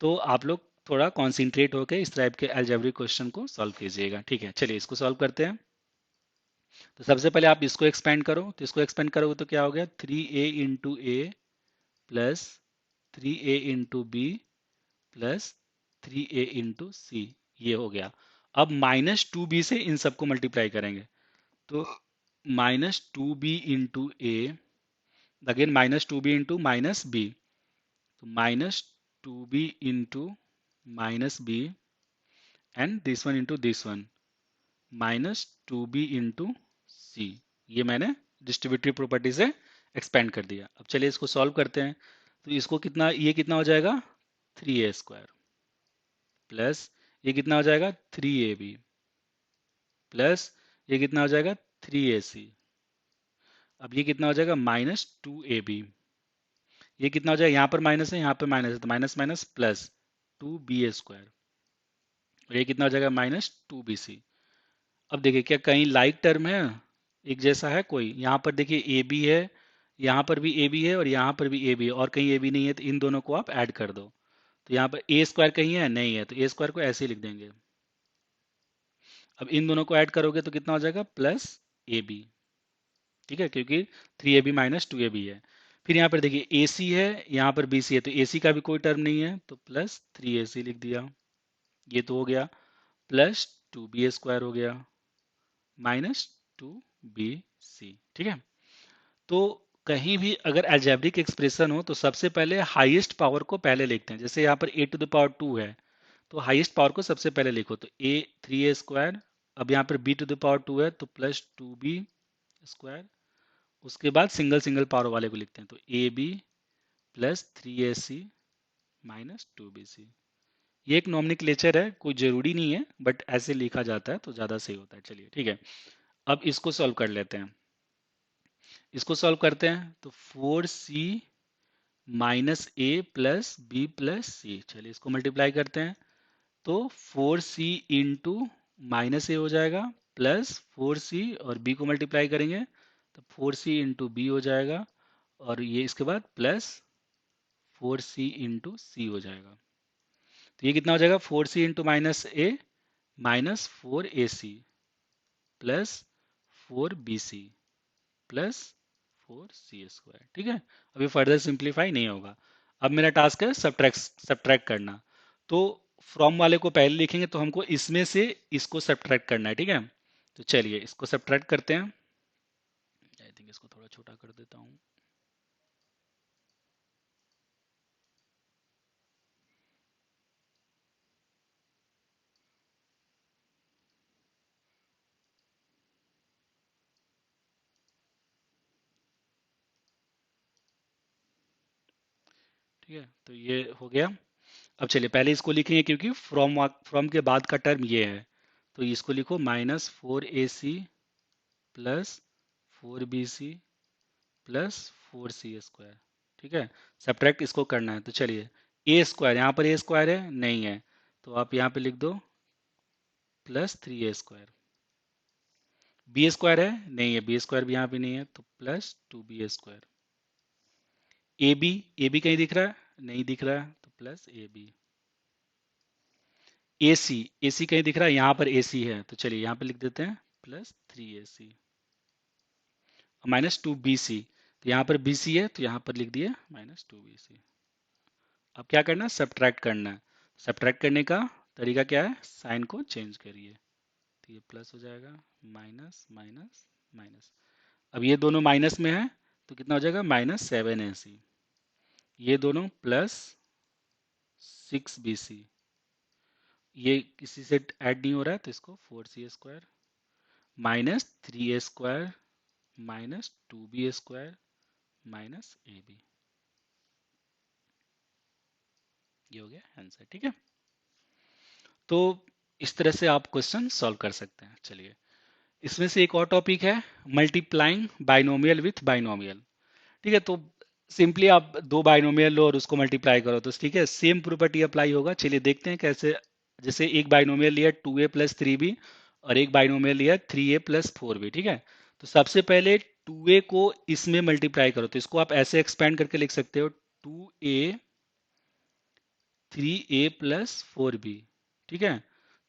तो आप लोग थोड़ा कॉन्सेंट्रेट होकर इस टाइप के अलजेब्रिक क्वेश्चन को सॉल्व कीजिएगा, ठीक है। चलिए इसको सॉल्व करते हैं। तो सबसे पहले आप इसको एक्सपेंड करो, तो इसको एक्सपेंड करोगे तो क्या हो गया, 3a into A plus 3a into B plus 3a into C, ये हो गया। अब माइनस टू बी से इन सबको मल्टीप्लाई करेंगे, तो minus two B into A, again minus two B into minus B, तो minus two B into minus B and this one into this one minus two B into C. ये मैंने डिस्ट्रीब्यूटिव प्रॉपर्टी से एक्सपेंड कर दिया। अब चलिए इसको सॉल्व करते हैं। तो इसको कितना, ये कितना हो जाएगा, 3a² प्लस ये कितना हो जाएगा, 3ab प्लस ये कितना हो जाएगा, 3ac। अब ये कितना हो जाएगा, -2ab। ये कितना हो जाएगा, यहाँ पर माइनस है यहाँ पर माइनस है, तो माइनस माइनस प्लस 2ba²। और ये कितना हो जाएगा, -2bc। अब देखिए क्या कहीं लाइक टर्म है, एक जैसा है कोई, यहाँ पर देखिए ए बी है, यहाँ पर भी ए बी है और यहाँ पर भी ए बी है, और कहीं ए बी नहीं है, तो इन दोनों को आप ऐड कर दो। तो यहाँ पर a² कहीं है, नहीं है, तो a² को ऐसे ही लिख देंगे। अब इन दोनों को ऐड करोगे तो कितना हो जाएगा, +ab। ठीक है, क्योंकि 3ab माइनस 2ab है। फिर यहाँ पर देखिए ए सी है, यहाँ पर बी सी है, तो ए सी का भी कोई टर्म नहीं है, तो +3ac लिख दिया। ये तो हो गया, +2b² हो गया -2bc। ठीक है। तो कहीं भी अगर अलजेब्रिक एक्सप्रेशन हो तो सबसे पहले हाईएस्ट पावर को पहले लिखते हैं। जैसे यहाँ पर a⁻²है, तो हाईएस्ट पावर को सबसे पहले लिखो, तो a 3a²। अब यहाँ पर b⁻²है तो +2b²। उसके बाद सिंगल सिंगल पावर वाले को लिखते हैं, तो ab plus 3ac minus 2bc। ये एक नॉमेनक्लेचर है, कोई जरूरी नहीं है, बट ऐसे लिखा जाता है तो ज़्यादा सही होता है। चलिए ठीक है, अब इसको सॉल्व कर लेते हैं। इसको सॉल्व करते हैं तो 4c -a plus B plus C, चलिए इसको मल्टीप्लाई करते हैं। तो 4c इंटू -a हो जाएगा, प्लस 4c और b को मल्टीप्लाई करेंगे तो 4c इंटू बी हो जाएगा, और ये इसके बाद प्लस 4c इंटू सी हो जाएगा। तो ये कितना हो जाएगा, 4c into -a -4ac plus 4bc plus 4c²। ठीक है, अभी फर्दर सिंप्लीफाई नहीं होगा। अब मेरा टास्क है सब्ट्रैक्ट करना। तो फ्रॉम वाले को पहले लिखेंगे, तो हमको इसमें से इसको सब्ट्रैक्ट करना है। ठीक है, तो चलिए इसको सब्ट्रैक्ट करते हैं। आई थिंक इसको थोड़ा छोटा कर देता हूँ। ठीक है, तो ये हो गया। अब चलिए पहले इसको लिखेंगे, क्योंकि फ्रॉम के बाद का टर्म ये है, तो इसको लिखो -4ac plus 4bc plus 4c²। ठीक है, सब्ट्रैक्ट इसको करना है, तो चलिए a², यहाँ पर a² है नहीं है, तो आप यहाँ पे लिख दो +3a²। b² है नहीं है, b² भी यहाँ पे नहीं है, तो +2b²। ab कहीं दिख रहा है, नहीं दिख रहा है, तो +ab। ac कहीं दिख रहा है, यहाँ पर ac है, तो चलिए यहाँ पे लिख देते हैं +3ac -2bc। तो यहाँ पर bc है, तो यहाँ पर लिख दिए -2bc। अब क्या करना है, सब्ट्रैक्ट करना है। सब्ट्रैक्ट करने का तरीका क्या है, साइन को चेंज करिए, तो ये प्लस हो जाएगा, माइनस माइनस माइनस। अब ये दोनों माइनस में है, तो कितना हो जाएगा, -7ac। ये दोनों +6bc, ये किसी से ऐड नहीं हो रहा है, तो इसको 4c² -3a² minus 2b² minus ab। ये हो गया आंसर। ठीक है, तो इस तरह से आप क्वेश्चन सॉल्व कर सकते हैं। चलिए, इसमें से एक और टॉपिक है मल्टीप्लाइंग बाइनोमियल विथ बाइनोमियल। ठीक है, तो सिंपली आप दो बाइनोमियल लो और उसको मल्टीप्लाई करो तो ठीक है, सेम प्रॉपर्टी अप्लाई होगा। चलिए देखते हैं कैसे। जैसे एक बाइनोमियल लिया 2a प्लस 3b और एक बाइनोमियल लिया 3a प्लस 4b। ठीक है, तो सबसे पहले 2a को इसमें मल्टीप्लाई करो, तो इसको आप ऐसे एक्सपेंड करके लिख सकते हो 2a 3a प्लस 4b। ठीक है,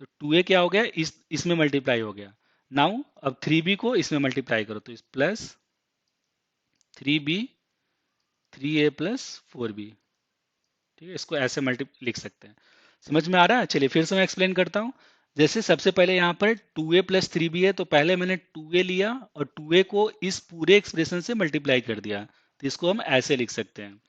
तो 2a क्या हो गया, इसमें मल्टीप्लाई हो गया। नाउ अब 3b को इसमें मल्टीप्लाई करो, तो इस plus 3b 3a plus 4b। ठीक है, इसको ऐसे मल्टी लिख सकते हैं। समझ में आ रहा है? चलिए फिर से मैं एक्सप्लेन करता हूँ। जैसे सबसे पहले यहाँ पर 2a प्लस 3b है, तो पहले मैंने 2a लिया और 2a को इस पूरे एक्सप्रेशन से मल्टीप्लाई कर दिया, तो इसको हम ऐसे लिख सकते हैं।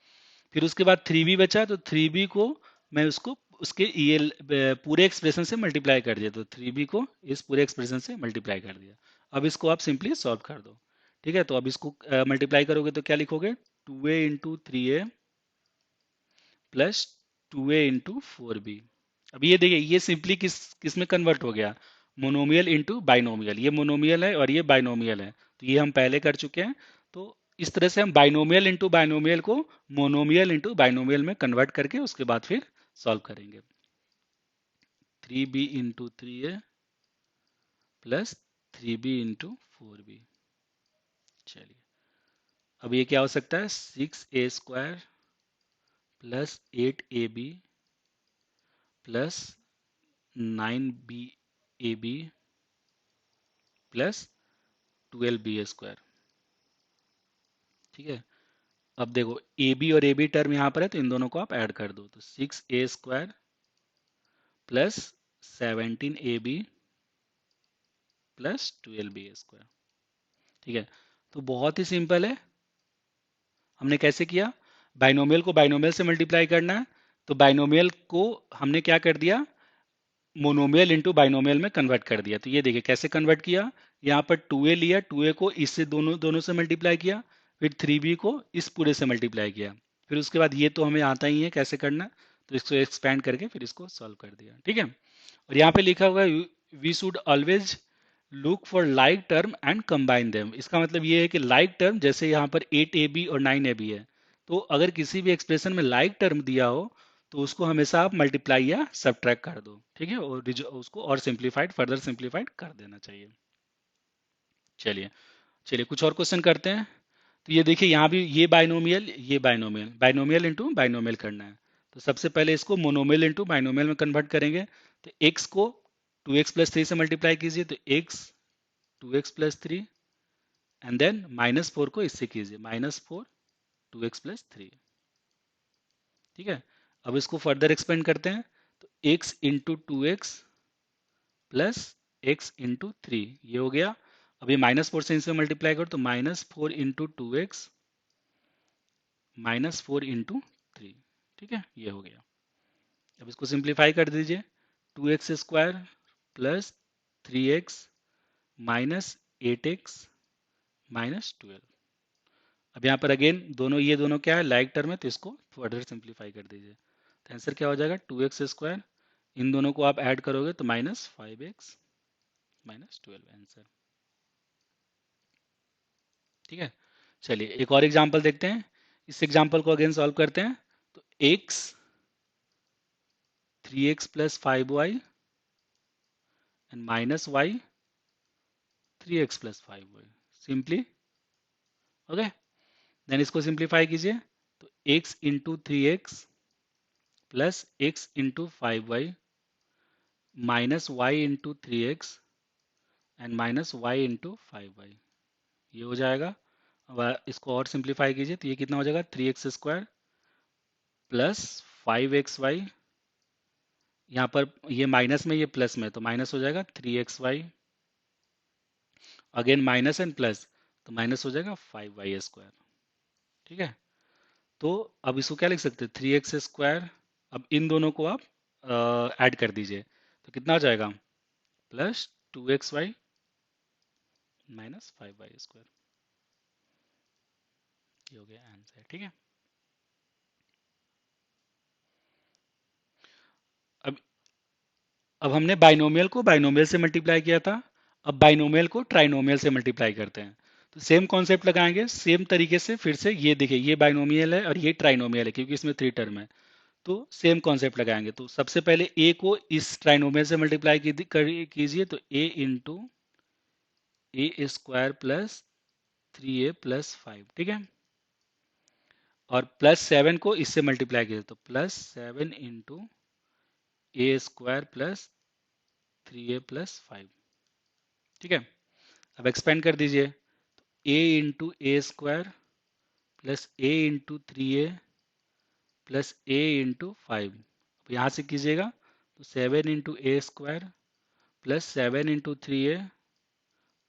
फिर उसके बाद 3b बचा, तो 3b को मैं उसको उसके ये पूरे एक्सप्रेशन से मल्टीप्लाई कर दिया, तो 3b को इस पूरे एक्सप्रेशन से मल्टीप्लाई कर दिया। अब इसको आप सिंपली सॉल्व कर दो। ठीक है, तो अब इसको मल्टीप्लाई करोगे तो क्या लिखोगे, 2a into 3a plus 2a into 4b। अब ये देखिए, ये सिंपली किस में कन्वर्ट हो गया, मोनोमियल इंटू बाइनोमियल। ये मोनोमियल है और ये बाइनोमियल है, तो ये हम पहले कर चुके हैं। तो इस तरह से हम बाइनोमियल इंटू बाइनोमियल को मोनोमियल इंटू बाइनोमियल में कन्वर्ट करके उसके बाद फिर सॉल्व करेंगे। 3b into 3a plus 3b into 4b। चलिए, अब ये क्या हो सकता है, 6a² plus 8ab plus 9b plus 12b²। ठीक है, अब देखो ए बी और ए बी टर्म यहाँ पर है, तो इन दोनों को आप ऐड कर दो, तो 6a² plus 17ab plus 12b²। ठीक है, तो बहुत ही सिंपल है। हमने कैसे किया, बाइनोमियल को बाइनोमियल से मल्टीप्लाई करना है, तो बाइनोमियल को हमने क्या कर दिया, मोनोमियल इंटू बाइनोमियल में कन्वर्ट कर दिया। तो ये देखिए कैसे कन्वर्ट किया, यहाँ पर 2a लिया, 2a को इससे दोनों दोनों से मल्टीप्लाई किया, फिर 3b को इस पूरे से मल्टीप्लाई किया, फिर उसके बाद ये तो हमें आता ही है कैसे करना, तो इसको एक्सपैंड करके फिर इसको सॉल्व कर दिया। ठीक है, और यहाँ पे लिखा हुआ है we should always look for like term and combine them. इसका मतलब ये है कि लाइक टर्म, जैसे यहाँ पर 8ab और 9ab है, तो अगर किसी भी एक्सप्रेशन में लाइक टर्म दिया हो तो उसको हमेशा आप मल्टीप्लाई या सब्ट्रैक्ट कर दो। ठीक है, और उसको और सिंप्लीफाइड फर्दर सिंप्लीफाइड कर देना चाहिए। चलिए, चलिए कुछ और क्वेश्चन करते हैं। तो ये देखिए, यहाँ भी ये बाइनोमियल, ये बाइनोमियल, बाइनोमियल इंटू बाइनोमियल करना है, तो सबसे पहले इसको मोनोमियल इंटू बाइनोमियल में कन्वर्ट करेंगे। तो x को 2x प्लस 3 से मल्टीप्लाई कीजिए, तो x 2x plus 3, and then -4 को इससे कीजिए, -4 2x प्लस 3। ठीक है, अब इसको फर्दर एक्सपेंड करते हैं, तो x into 2x plus x into 3, ये हो गया। अब ये -4 से इनसे मल्टीप्लाई करो, तो -4 इंटू 2x -4 इंटू 3। ठीक है, ये हो गया। अब इसको सिंप्लीफाई कर दीजिए, 2x² plus 3x minus 8x minus 12। अब यहाँ पर अगेन दोनों, ये दोनों क्या है, लाइक टर्म है, तो इसको फर्दर सिंप्लीफाई कर दीजिए, तो आंसर क्या हो जाएगा, 2x²। इन दोनों को आप ऐड करोगे तो -5x माइनस 12 आंसर। ठीक है, चलिए एक और एग्जांपल देखते हैं। इस एग्जांपल को अगेन सॉल्व करते हैं। तो x 3x plus 5y and minus y 3x plus 5y, simply. Okay, then इसको सिंप्लीफाई कीजिए, तो x into 3x plus x into 5y minus y into 3x and minus y into 5y, ये हो जाएगा। अब इसको और सिंप्लीफाई कीजिए, तो ये कितना हो जाएगा, 3x² प्लस 5xy, यहाँ पर ये माइनस में ये प्लस में, तो माइनस हो जाएगा 3xy, again minus and plus, तो माइनस हो जाएगा 5y²। ठीक है, तो अब इसको क्या लिख सकते हैं, 3x²। अब इन दोनों को आप ऐड कर दीजिए, तो कितना हो जाएगा, प्लस 2xy माइनस 5y²। ये हो गया आंसर, ठीक है। अब अब हमने बाइनोमियल को बाइनोमियल से मल्टीप्लाई किया था, अब बाइनोमियल को ट्राइनोमियल से मल्टीप्लाई करते हैं। तो सेम कॉन्सेप्ट लगाएंगे, सेम तरीके से फिर से ये देखिए, ये बाइनोमियल है और ये ट्राइनोमियल है क्योंकि इसमें थ्री टर्म है। तो सेम कॉन्सेप्ट लगाएंगे, तो सबसे पहले ए को इस ट्राइनोमियल से मल्टीप्लाई कीजिए, तो ए इंटू ए स्क्वायर प्लस 3a+5, ठीक है। और +7 को इससे मल्टीप्लाई कीजिए, तो +7 इंटू a² प्लस 3a+5, ठीक है। अब एक्सपेंड कर दीजिए, a into a² plus a into 3a plus a into 5। अब यहाँ से कीजिएगा, तो 7 into a² plus 7 into 3a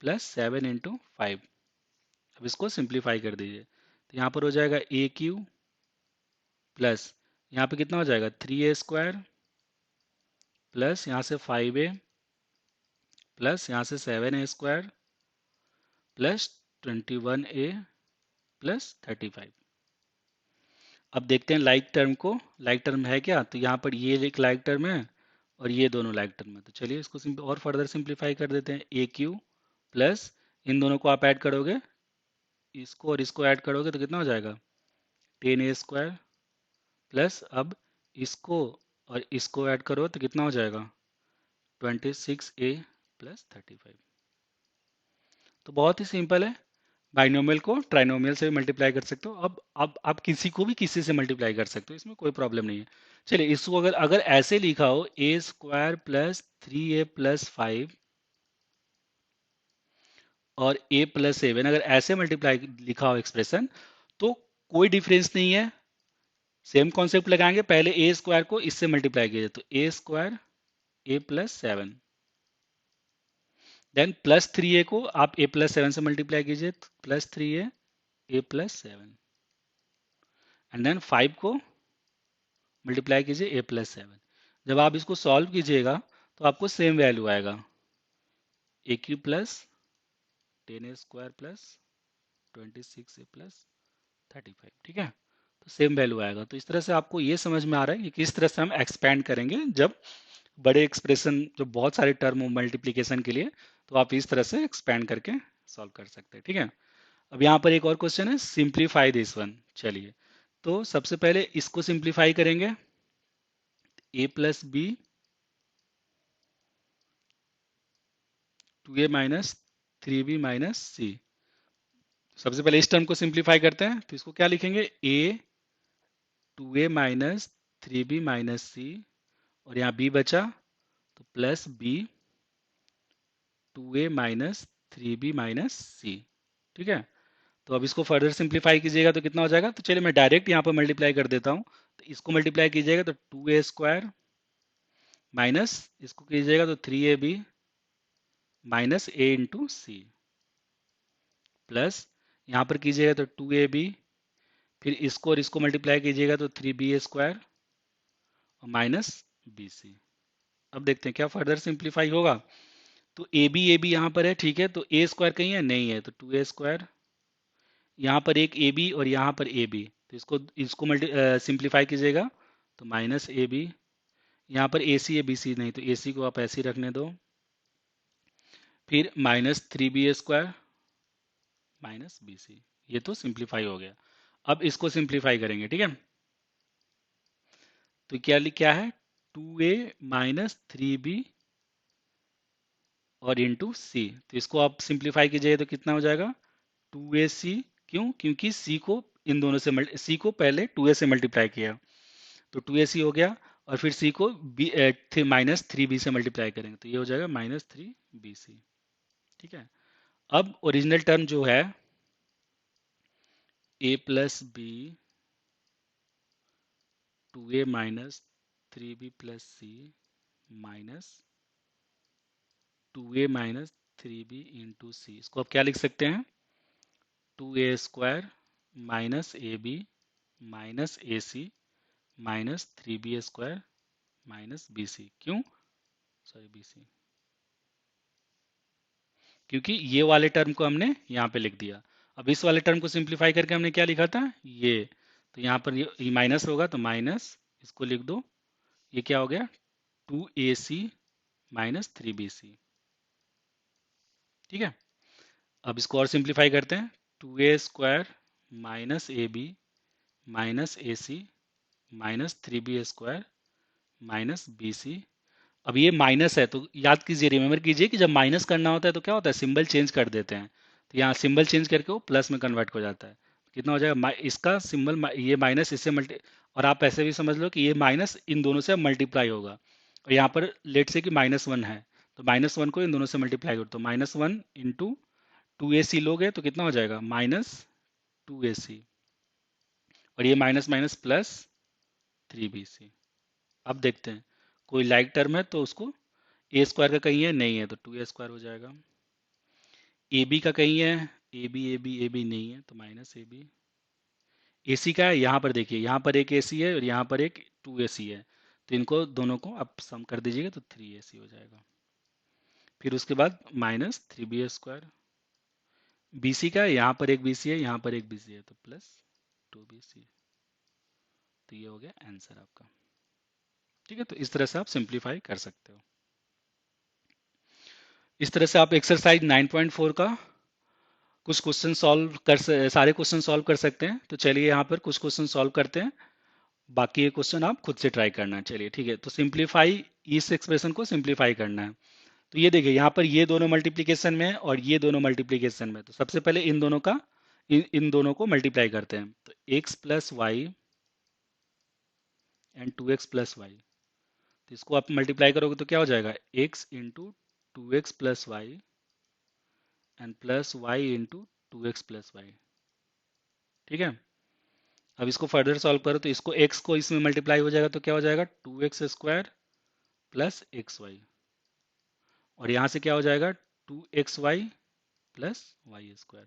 plus 7 into 5। अब इसको सिंप्लीफाई कर दीजिए, तो यहाँ पर हो जाएगा a³ प्लस यहाँ पे कितना हो जाएगा 3a² प्लस यहाँ से 5a प्लस यहाँ से 7a² प्लस 21a प्लस 35। अब देखते हैं लाइक टर्म को, लाइक टर्म है क्या, तो यहाँ पर ये एक लाइक टर्म है और ये दोनों लाइक टर्म है। तो चलिए इसको और फर्दर सिंप्लीफाई कर देते हैं, a³ प्लस इन दोनों को आप ऐड करोगे, इसको और इसको ऐड करोगे तो कितना हो जाएगा 10a² प्लस अब इसको और इसको ऐड करो तो कितना हो जाएगा 26a प्लस 35। तो बहुत ही सिंपल है, बाइनोमियल को ट्राइनोमियल से मल्टीप्लाई कर सकते हो। अब आप किसी को भी किसी से मल्टीप्लाई कर सकते हो, इसमें कोई प्रॉब्लम नहीं है। चलिए इसको अगर अगर ऐसे लिखा हो a² प्लस 3a+5 और a+7, अगर ऐसे मल्टीप्लाई लिखा हो एक्सप्रेशन, तो कोई डिफरेंस नहीं है। सेम कॉन्सेप्ट लगाएंगे, पहले a² को इससे मल्टीप्लाई कीजिए, तो a² a+7, देन +3a को आप a+7 से मल्टीप्लाई कीजिए, +3a a+7, एंड देन 5 को मल्टीप्लाई कीजिए a+7। जब आप इसको सॉल्व कीजिएगा तो आपको सेम वैल्यू आएगा, a³ plus 10a² plus 26a plus 35, ठीक है। तो सेम वैल्यू आएगा। तो इस तरह से आपको ये समझ में आ रहा है कि किस तरह से हम एक्सपेंड करेंगे जब बड़े एक्सप्रेशन, जो बहुत सारे टर्म हो मल्टीप्लीकेशन के लिए, तो आप इस तरह से एक्सपेंड करके सॉल्व कर सकते हैं, ठीक है। अब यहाँ पर एक और क्वेश्चन है, सिंप्लीफाई दिस वन। चलिए तो सबसे पहले इसको सिंप्लीफाई करेंगे, a plus B 2a minus 3b minus C. सबसे पहले इस टर्म को सिंप्लीफाई करते हैं, तो इसको क्या लिखेंगे a 2a minus 3b minus सी, और यहाँ b बचा तो plus b 2a minus 3b minus C, ठीक है। तो अब इसको फर्दर सिंप्लीफाई कीजिएगा तो कितना हो जाएगा, तो चलिए मैं डायरेक्ट यहाँ पर मल्टीप्लाई कर देता हूँ। तो इसको मल्टीप्लाई कीजिएगा तो 2a² माइनस इसको कीजिएगा तो 3ab minus a into C, plus यहाँ पर कीजिएगा तो 2ab, फिर इसको और इसको मल्टीप्लाई कीजिएगा तो 3b² और माइनस bc। अब देखते हैं क्या फर्दर सिंप्लीफाई होगा। तो ए बी यहाँ पर है, ठीक है, तो a² कहीं है नहीं है, तो 2a², यहाँ पर एक ab और यहाँ पर ab, तो इसको इसको सिंप्लीफाई कीजिएगा तो माइनस ab, यहाँ पर ac है bc नहीं, तो ac को आप ऐसे ही रखने दो, फिर -3b² माइनस bc। ये तो सिंप्लीफाई हो गया। अब इसको सिंप्लीफाई करेंगे, ठीक है। तो क्या है 2a माइनस 3b और इंटू सी, तो इसको आप सिंप्लीफाई कीजिए तो कितना हो जाएगा 2ac। क्यों, क्योंकि c को इन दोनों से c को पहले 2a से मल्टीप्लाई किया, तो 2ac हो गया, और फिर c को -3b से मल्टीप्लाई करेंगे तो ये हो जाएगा -3bc, ठीक है। अब ओरिजिनल टर्म जो है a plus B 2a minus 3b plus C minus 2a minus 3b into C, इसको आप क्या लिख सकते हैं 2a² minus ab minus ac minus 3b² minus bc। क्यों, सॉरी bc, क्योंकि ये वाले टर्म को हमने यहाँ पे लिख दिया। अब इस वाले टर्म को सिंप्लीफाई करके हमने क्या लिखा था, ये, तो यहाँ पर ये माइनस होगा तो माइनस, इसको लिख दो, ये क्या हो गया, 2ac माइनस 3bc। ठीक है, अब इसको और सिंप्लीफाई करते हैं, 2a² minus ab minus ac minus 3b² minus bc। अब ये माइनस है तो याद कीजिए, रिमेम्बर कीजिए कि जब माइनस करना होता है तो क्या होता है, सिंबल चेंज कर देते हैं। तो यहाँ सिंबल चेंज करके वो प्लस में कन्वर्ट हो जाता है। कितना हो जाएगा, इसका सिंबल, ये माइनस इससे मल्टी, और आप ऐसे भी समझ लो कि ये माइनस इन दोनों से मल्टीप्लाई होगा, और यहाँ पर लेट से कि -1 है, तो -1 को इन दोनों से मल्टीप्लाई करो, तो -1 इंटू 2ac लोगे तो कितना हो जाएगा, -2ac, और ये माइनस माइनस प्लस 3bc। अब देखते हैं, कोई लाइक टर्म है तो उसको, a² का कहीं है नहीं है तो 2a² हो जाएगा, ए बी का कहीं है, ए बी नहीं है तो -ab, ए सी का है, यहाँ पर देखिए, यहाँ पर एक ए सी है और यहाँ पर एक 2ac है, तो इनको दोनों को आप सम कर दीजिएगा तो 3ac हो जाएगा। फिर उसके बाद -3b², बी सी का है, यहाँ पर एक बी सी है, यहाँ पर एक बी सी है, तो +2bc। तो ये हो गया आंसर आपका। ठीक है, तो इस तरह से आप सिंप्लीफाई कर सकते हो। इस तरह से आप एक्सरसाइज 9.4 का कुछ क्वेश्चन सॉल्व कर सारे क्वेश्चन सॉल्व कर सकते हैं। तो चलिए यहाँ पर कुछ क्वेश्चन सॉल्व करते हैं, बाकी ये क्वेश्चन आप खुद से ट्राई करना है। चलिए ठीक है, तो सिंप्लीफाई, इस एक्सप्रेशन को सिंप्लीफाई करना है। तो ये देखिए, यहाँ पर ये दोनों मल्टीप्लिकेशन में है और ये दोनों मल्टीप्लिकेशन में है। तो सबसे पहले इन दोनों का, इन दोनों को मल्टीप्लाई करते हैं। तो x plus Y and 2x plus Y, तो इसको आप मल्टीप्लाई करोगे तो क्या हो जाएगा, x into 2x plus Y and plus Y into 2x plus Y. ठीक है, अब इसको फर्दर सॉल्व करो तो इसको x को इसमें मल्टीप्लाई हो जाएगा तो क्या हो जाएगा, 2x² प्लस xy, और यहाँ से क्या हो जाएगा, 2xy प्लस y²।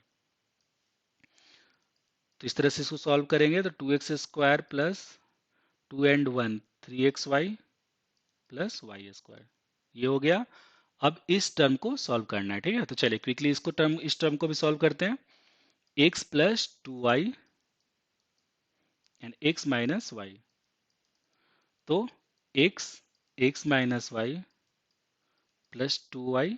तो इस तरह से इसको सॉल्व करेंगे तो 2x² plus 2 and 1 3xy plus y², ये हो गया। अब इस टर्म को सॉल्व करना है। ठीक है, तो चलिए क्विकली इसको इस टर्म को भी सॉल्व करते हैं। x plus 2y and x minus Y, तो x minus Y plus 2y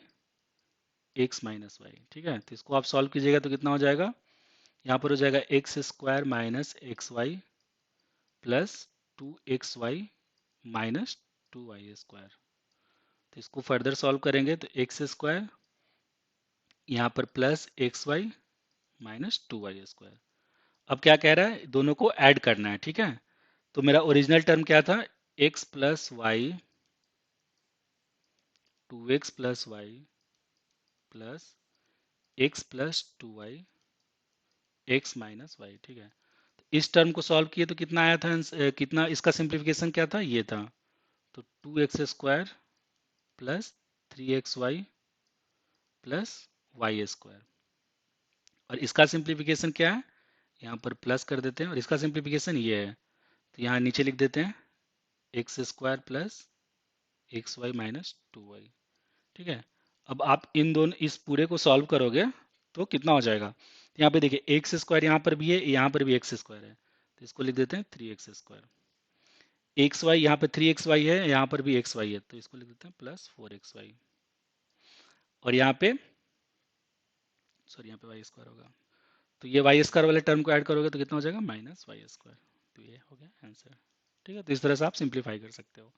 x minus Y. ठीक है, तो इसको आप सॉल्व कीजिएगा तो कितना हो जाएगा, यहाँ पर हो जाएगा x² minus xy plus 2xy minus 2y²। तो इसको फर्दर सॉल्व करेंगे तो x², यहाँ पर प्लस xy माइनस 2y²। अब क्या कह रहा है, दोनों को ऐड करना है। ठीक है, तो मेरा ओरिजिनल टर्म क्या था, x plus Y 2x plus Y plus x plus 2y x minus Y. ठीक है, तो इस टर्म को सॉल्व किए तो कितना आया था, कितना, इसका सिंप्लीफिकेशन क्या था, ये था, तो 2x² plus 3xy plus y², और इसका सिंप्लीफिकेशन क्या है, यहाँ पर प्लस कर देते हैं, और इसका सिंप्लीफिकेशन ये है, तो यहाँ नीचे लिख देते हैं x² plus xy minus 2y। ठीक है, अब आप इन दोनों, इस पूरे को सॉल्व करोगे तो कितना हो जाएगा, तो यहाँ पे देखिए x² यहाँ पर भी है, यहाँ पर भी x² है, तो इसको लिख देते हैं 3x²। xy यहाँ पे 3xy है, यहाँ पर भी xy है, तो इसको लिख देते हैं प्लस 4xy, और यहाँ पे, सॉरी, यहाँ पे y² होगा, तो ये y² वाले टर्म को ऐड करोगे तो कितना हो जाएगा, -y²। तो ये हो गया आंसर। ठीक है, तो इस तरह से आप सिंप्लीफाई कर सकते हो।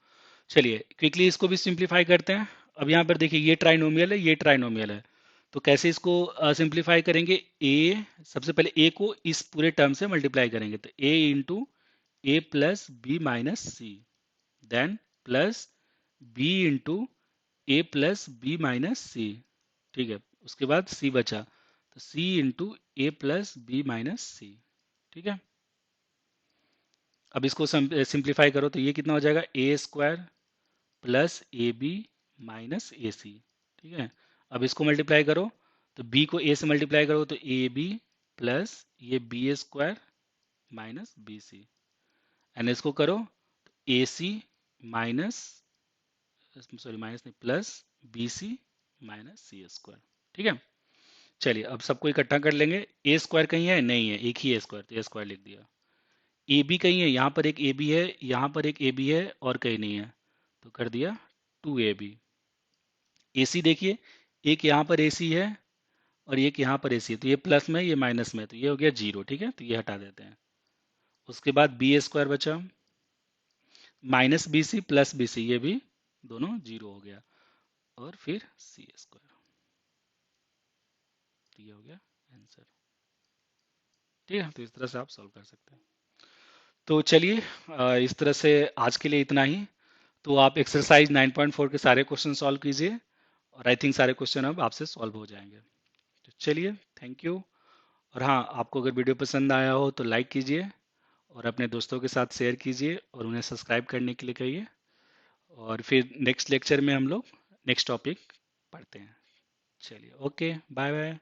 चलिए क्विकली इसको भी सिंप्लीफाई करते हैं। अब यहाँ पर देखिए, ये ट्राइनोमियल है, ये ट्राइनोमियल है, तो कैसे इसको सिंप्लीफाई करेंगे, ए, सबसे पहले ए को इस पूरे टर्म से मल्टीप्लाई करेंगे, तो ए into A plus B minus C, then plus B into A plus B minus C. ठीक है, उसके बाद सी बचा, तो सी into A plus B minus C. ठीक है, अब इसको सिंप्लीफाई करो तो ये कितना हो जाएगा, a² plus A B minus A C. ठीक है, अब इसको मल्टीप्लाई करो तो b को a से मल्टीप्लाई करो तो ए बी प्लस ये b² minus B C, and इसको करो तो ए सी माइनस, सॉरी माइनस नहीं, प्लस बी सी माइनस सी²। ठीक है, चलिए अब सबको इकट्ठा कर लेंगे। ए स्क्वायर कहीं है? नहीं है, एक ही ए स्क्वायर, तो ए स्क्वायर लिख दिया। ए बी कहीं है? यहाँ पर एक ए बी है, यहाँ पर एक ए बी है, और कहीं नहीं है, तो कर दिया 2ab। ए सी देखिए, एक यहाँ पर ए सी है और एक यहाँ पर ए सी है, तो ये प्लस में ये माइनस में, तो ये हो गया जीरो। ठीक है, तो ये हटा देते हैं। उसके बाद बी ए स्क्वायर बचा, minus B C plus B C, ये भी दोनों जीरो हो गया। और फिर सी स्क्वायर, तो ये हो गया आंसर। ठीक है, तो इस तरह से आप सॉल्व कर सकते हैं। तो चलिए, इस तरह से आज के लिए इतना ही। तो आप एक्सरसाइज 9.4 के सारे क्वेश्चन सॉल्व कीजिए, और आई थिंक सारे क्वेश्चन अब आपसे सॉल्व हो जाएंगे। तो चलिए, थैंक यू। और हाँ, आपको अगर वीडियो पसंद आया हो तो लाइक कीजिए, और अपने दोस्तों के साथ शेयर कीजिए, और उन्हें सब्सक्राइब करने के लिए कहिए। और फिर नेक्स्ट लेक्चर में हम लोग नेक्स्ट टॉपिक पढ़ते हैं। चलिए, ओके, बाय बाय।